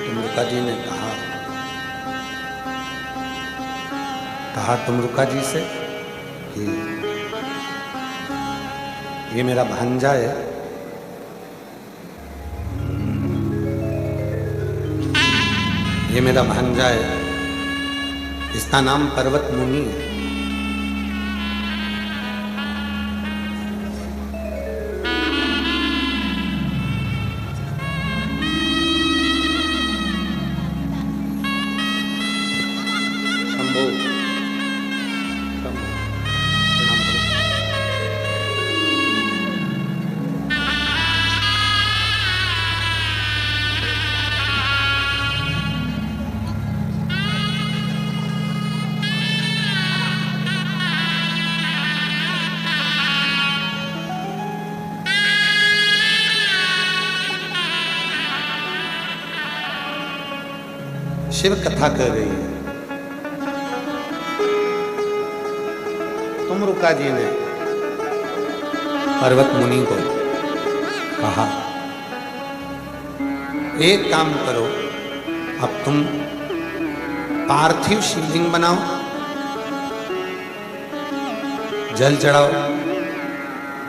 तुमरुका जी ने कहा तुमरुका जी से कि ये मेरा भांजा है, ये मेरा भांजा है, इसका नाम पर्वत मुनि है। शंभो शिव कथा कर रही है। तुमरुका जी ने पर्वत मुनि को कहा, एक काम करो, अब तुम पार्थिव शिवलिंग बनाओ, जल चढ़ाओ,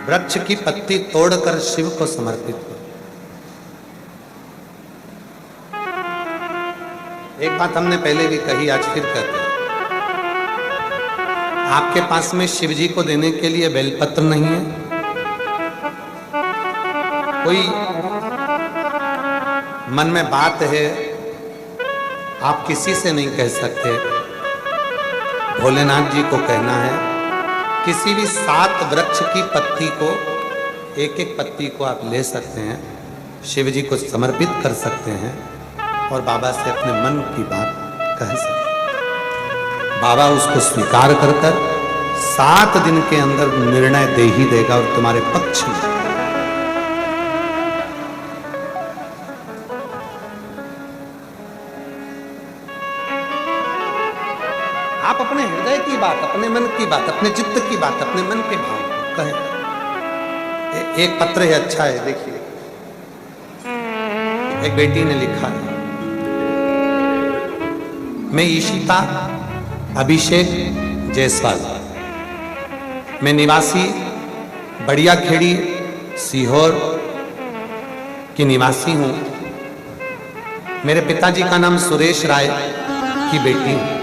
वृक्ष की पत्ती तोड़कर शिव को समर्पित करो। एक बात हमने पहले भी कही, आज फिर कहते हैं, आपके पास में शिव जी को देने के लिए बेलपत्र नहीं है, कोई मन में बात है, आप किसी से नहीं कह सकते, भोलेनाथ जी को कहना है। किसी भी 7 वृक्ष की पत्ती को, एक एक पत्ती को आप ले सकते हैं, शिव जी को समर्पित कर सकते हैं और बाबा से अपने मन की बात कह सकते हैं। बाबा उसको स्वीकार कर 7 दिन के अंदर निर्णय दे ही देगा और तुम्हारे पक्ष में। आप अपने हृदय की बात, अपने मन की बात, अपने चित्त की बात, अपने मन के भाव कहें। एक पत्र है, अच्छा है, देखिए। एक बेटी ने लिखा है, मैं ईशिता अभिषेक जायसवाल, मैं निवासी बढ़िया खेड़ी सीहोर की निवासी हूं। मेरे पिताजी का नाम सुरेश राय की बेटी हूं।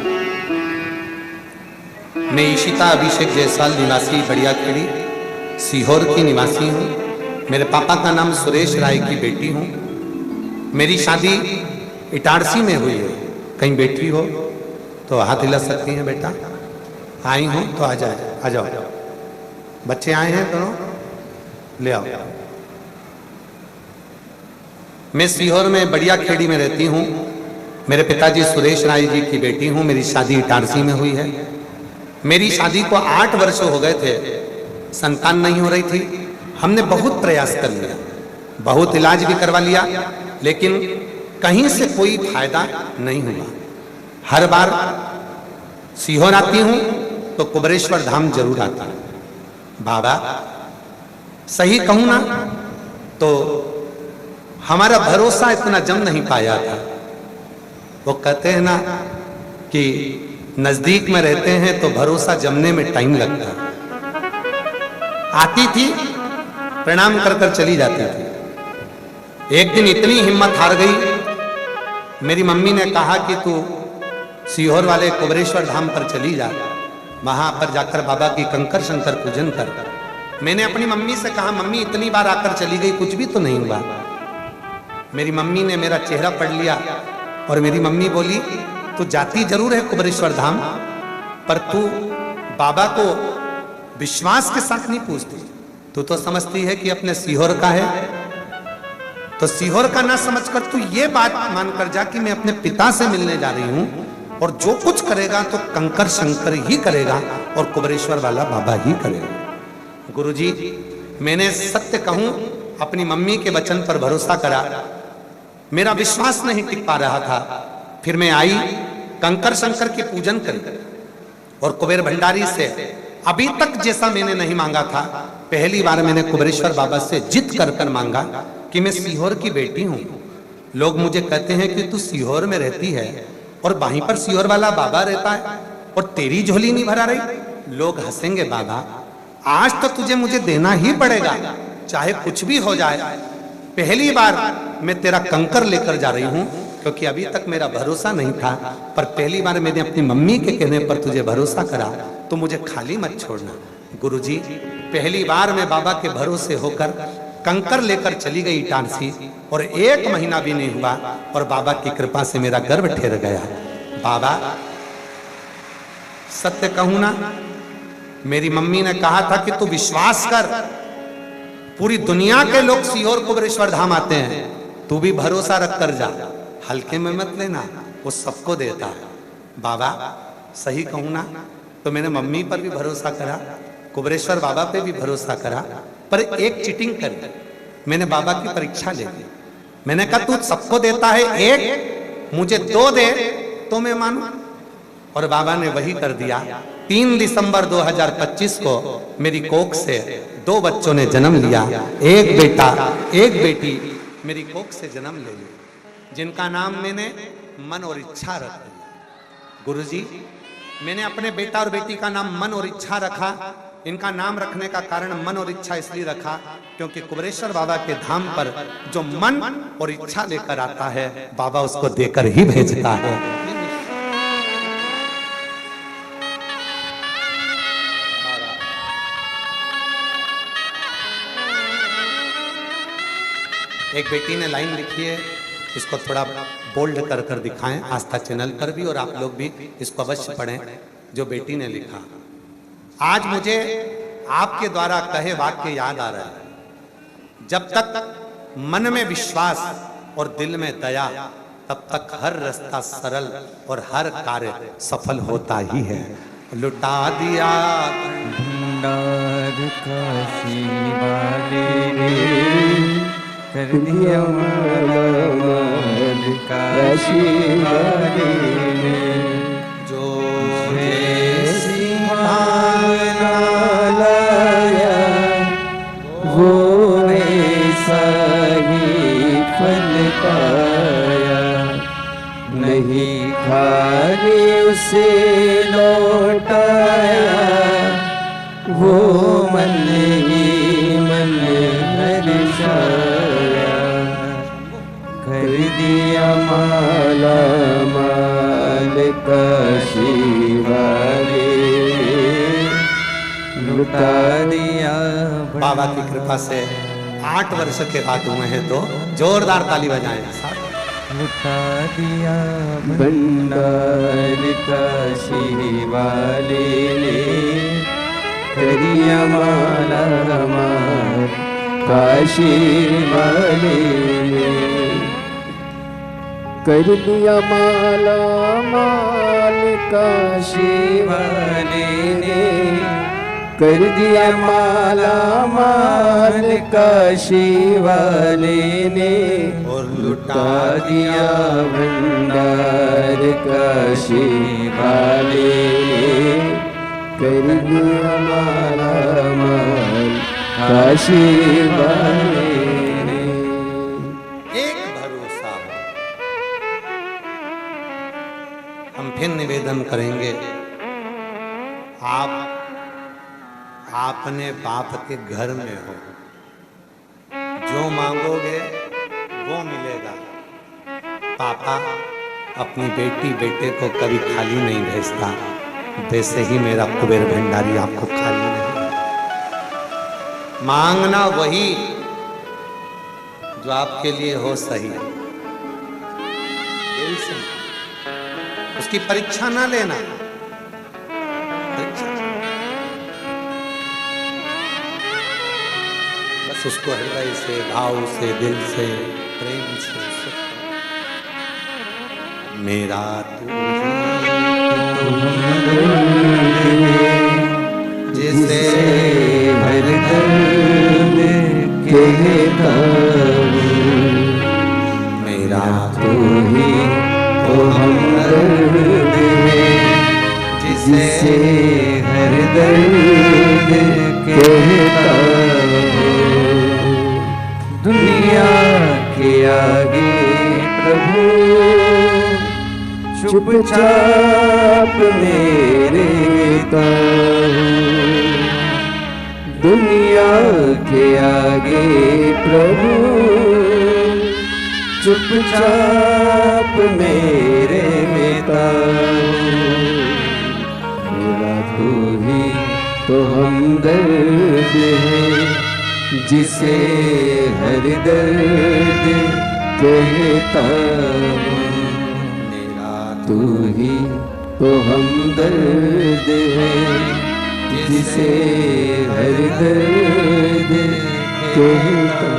मैं ईशिता अभिषेक जायसवाल निवासी बढ़िया खेड़ी सीहोर की निवासी हूं। मेरे पापा का नाम सुरेश राय की बेटी हूं। मेरी शादी इटारसी में हुई है। कहीं बेटी हो तो हाथ हिला सकती हैं बेटा। आई हो तो आ जाओ। बच्चे आए हैं दोनों, ले आओ। मैं सीहोर में बढ़िया खेड़ी में रहती हूँ। मेरे पिताजी सुरेश राय जी की बेटी हूँ। मेरी शादी इटारसी में हुई है। मेरी शादी को 8 वर्ष हो गए थे, संतान नहीं हो रही थी। हमने बहुत प्रयास कर लिया, बहुत इलाज भी करवा लिया, लेकिन कहीं से कोई फायदा नहीं हुआ। हर बार सीहोर आती हूं तो कुबरेश्वर धाम जरूर आता हूं। बाबा सही कहूं ना तो हमारा भरोसा इतना जम नहीं पाया था। वो कहते हैं ना कि नजदीक में रहते हैं तो भरोसा जमने में टाइम लगता है। आती थी, प्रणाम कर कर चली जाती थी। एक दिन इतनी हिम्मत हार गई, मेरी मम्मी ने कहा कि तू सीहोर वाले कुबरेश्वर धाम पर चली जा, वहां पर जाकर बाबा की कंकर शंकर पूजन कर। मैंने अपनी मम्मी से कहा, मम्मी इतनी बार आकर चली गई, कुछ भी तो नहीं हुआ। मेरी मम्मी ने मेरा चेहरा पढ़ लिया और मेरी मम्मी बोली, तू जाती जरूर है कुबरेश्वर धाम, पर तू बाबा को विश्वास के साथ नहीं पूछती। तू तो समझती है कि अपने सीहोर का है, तो सीहोर का ना समझकर तू ये बात मानकर जा कि मैं अपने पिता से मिलने जा रही हूं, और जो कुछ करेगा तो कंकर शंकर ही करेगा और कुबरेश्वर वाला बाबा ही करेगा। गुरुजी, मैंने सत्य कहूं अपनी मम्मी के वचन पर भरोसा करा, मेरा विश्वास नहीं टिक पा रहा था। फिर मैं आई, कंकर शंकर की पूजन करी और कुबेर भंडारी से अभी तक जैसा मैंने नहीं मांगा था, पहली बार मैंने कुबरेश्वर बाबा से जिद कर कर मांगा कि मैं सीहोर की बेटी हूं। लोग मुझे कहते हैं कि तू सीहोर में रहती है और वहीं पर सीहोर वाला बाबा रहता है और तेरी झोली नहीं भरा रही। लोग हंसेंगे, बाबा आज तो तुझे मुझे देना ही पड़ेगा, चाहे कुछ भी हो जाए। पहली बार मैं तेरा कंकर लेकर जा रही हूं, क्योंकि अभी तक मेरा भरोसा नहीं था, पर पहली बार मैंने अपनी मम्मी के कहने पर तुझे भरोसा करा, तो मुझे खाली मत छोड़ना। गुरुजी, पहली बार मैं बाबा के भरोसे होकर कंकर लेकर चली गई इटारसी, और 1 महीना भी नहीं हुआ और बाबा की कृपा से मेरा गर्भ ठहर गया। बाबा सत्य कहूं ना, मेरी मम्मी ने कहा था कि तू विश्वास कर, पूरी दुनिया के लोग सीहोर कुबरेश्वर धाम आते हैं, तू भी भरोसा रख कर जा, हल्के में मत लेना, वो सबको देता है। बाबा सही कहूं ना तो मैंने मम्मी पर भी भरोसा करा, कुबरेश्वर बाबा पे भी भरोसा करा, पर एक चीटिंग कर, मैंने बाबा की परीक्षा ले ली। मैंने कहा तू सबको देता है, एक मुझे 2 दे तो मैं मानूं, और बाबा ने वही कर दिया। 3 दिसंबर 2025 को मेरी कोख से 2 बच्चों ने जन्म लिया, एक बेटा एक बेटी मेरी कोख से जन्म ले ली, जिनका नाम मैंने मन और इच्छा रख दिया। गुरुजी, मैंने अपने बेटा और बेटी का नाम मन और इच्छा रखा। इनका नाम रखने का कारण मन और इच्छा इसलिए रखा क्योंकि कुबरेश्वर बाबा के धाम पर जो मन और इच्छा लेकर आता है, बाबा उसको देकर ही भेजता है। एक बेटी ने लाइन लिखी है, इसको थोड़ा बोल्ड कर कर दिखाएं आस्था चैनल पर भी, और आप लोग भी इसको अवश्य पढ़ें। जो बेटी ने लिखा, आज मुझे आपके द्वारा कहे वाक्य याद आ रहा है, जब तक मन में विश्वास और दिल में दया, तब तक हर रास्ता सरल और हर कार्य सफल होता ही है। लुटा दिया भंडार काशी वाले ने, कर दिया माला माल काशी वाले ने। जो जैसी भावना लाया वो ऐसा ही फल पाया, नहीं खाली उसे लौटाया, वो मन ही मन हर्षाया। कर दिया माला माल काशी वाले, लुटा दिया बाबा की कृपा से 8 वर्ष के बाद हुए हैं, तो जोरदार ताली बजाएं। लुटा दिया भंडार काशी वाले ने, करिया माला माल काशी वाले ने। कर दिया माला माल काशी वाले ने, कर दिया माला माल काशी वाले ने। और लुटा दिया भंडार काशी वाले ने, कर दिया माला माल काशी वाले ने। एक भरोसा हो। हम फिर निवेदन करेंगे, आप अपने बाप के घर में हो, जो मांगोगे वो मिलेगा। पापा अपनी बेटी बेटे को कभी खाली नहीं भेजता, वैसे ही मेरा कुबेर भंडारी आपको खाली नहीं। मांगना वही जो आपके लिए हो सही, दिल से। उसकी परीक्षा ना लेना, परीक्षा बस उसको हृदय से, भाव से, दिल से, प्रेम से। मेरा तू जिसे हर दर्द कहता हूँ, मेरा तू ही तो हमदर्द है, जिसे हर दर्द कहता हूँ। दुनिया के आगे प्रभु चुपचाप मेरे दुनिया के आगे प्रभु चुपचाप मेरे मेरा तू ही तो हमदर्द है, जिसे हर दर्द कहता हूँ। तू ही तो हमदर्द है, जिसे हर दर्द कहता।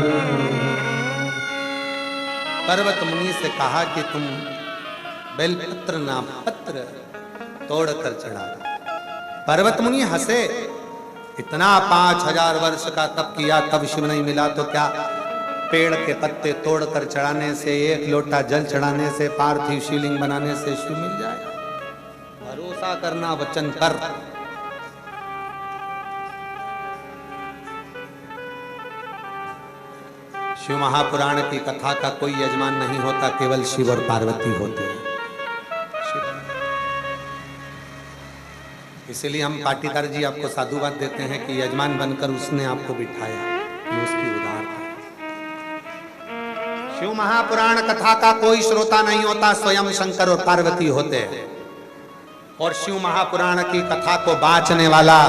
पर्वत मुनि से कहा कि तुम बेलपत्र ना पत्र तोड़ कर चढ़ा। पर्वत मुनि हंसे, इतना 5000 वर्ष का तप किया तब शिव नहीं मिला तो क्या पेड़ के पत्ते तोड़कर चढ़ाने से, 1 लोटा जल चढ़ाने से, पार्थिव शिवलिंग बनाने से शिव मिल जाएगा? भरोसा करना, वचन कर। शिव महापुराण की कथा का कोई यजमान नहीं होता, केवल शिव और पार्वती होते हैं। इसलिए हम पाटीदार जी आपको साधुवाद देते हैं कि यजमान बनकर उसने आपको बिठाया, ये उसकी उदारता है। शिव महापुराण कथा का कोई श्रोता नहीं होता, स्वयं शंकर और पार्वती होते हैं। और शिव महापुराण की कथा को बांचने वाला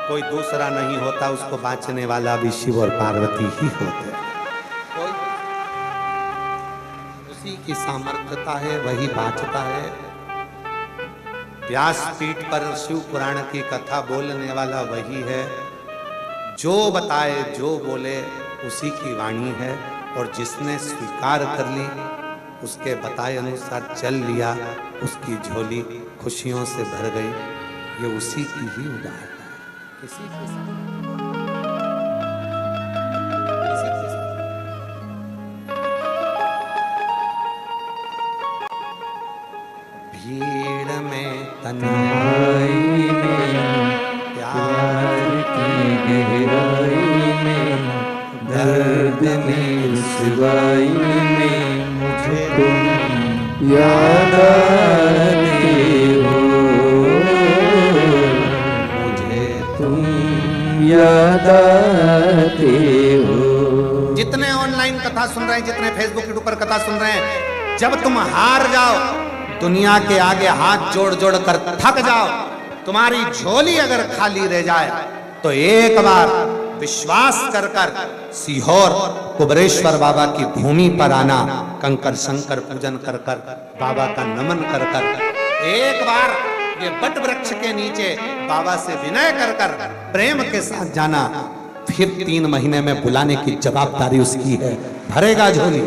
कोई दूसरा नहीं होता, उसको बांचने वाला भी शिव और पार्वती ही होते हैं। उसी की सामर्थ्यता है, वही बांचता है। व्यासपीठ पर शिव पुराण की कथा बोलने वाला वही है, जो बताए जो बोले उसी की वाणी है। और जिसने स्वीकार कर ली, उसके बताए अनुसार चल लिया, उसकी झोली खुशियों से भर गई। ये उसी की ही उदाहरण है। किसी के साथ किसी के साथ भीड़ में तन्हाई में प्यार की गहराई में, दर्द में रुसवाई में मुझे तुम याद आते हो, मुझे तुम याद आते हो। जितने ऑनलाइन कथा सुन रहे हैं, जितने फेसबुक यूट्यूब पर कथा सुन रहे हैं, जब तुम हार जाओ, दुनिया के आगे हाथ जोड़ जोड़ कर थक जाओ, तुम्हारी झोली अगर खाली रह जाए, तो एक बार विश्वास कर कर सीहोर कुबरेश्वर बाबा की भूमि पर आना, कंकर शंकर पूजन कर कर, बाबा का नमन कर कर, एक बार ये बट वृक्ष के नीचे बाबा से विनय कर कर प्रेम के साथ जाना, फिर 3 महीने में बुलाने की जवाबदारी उसकी है, भरेगा झोली।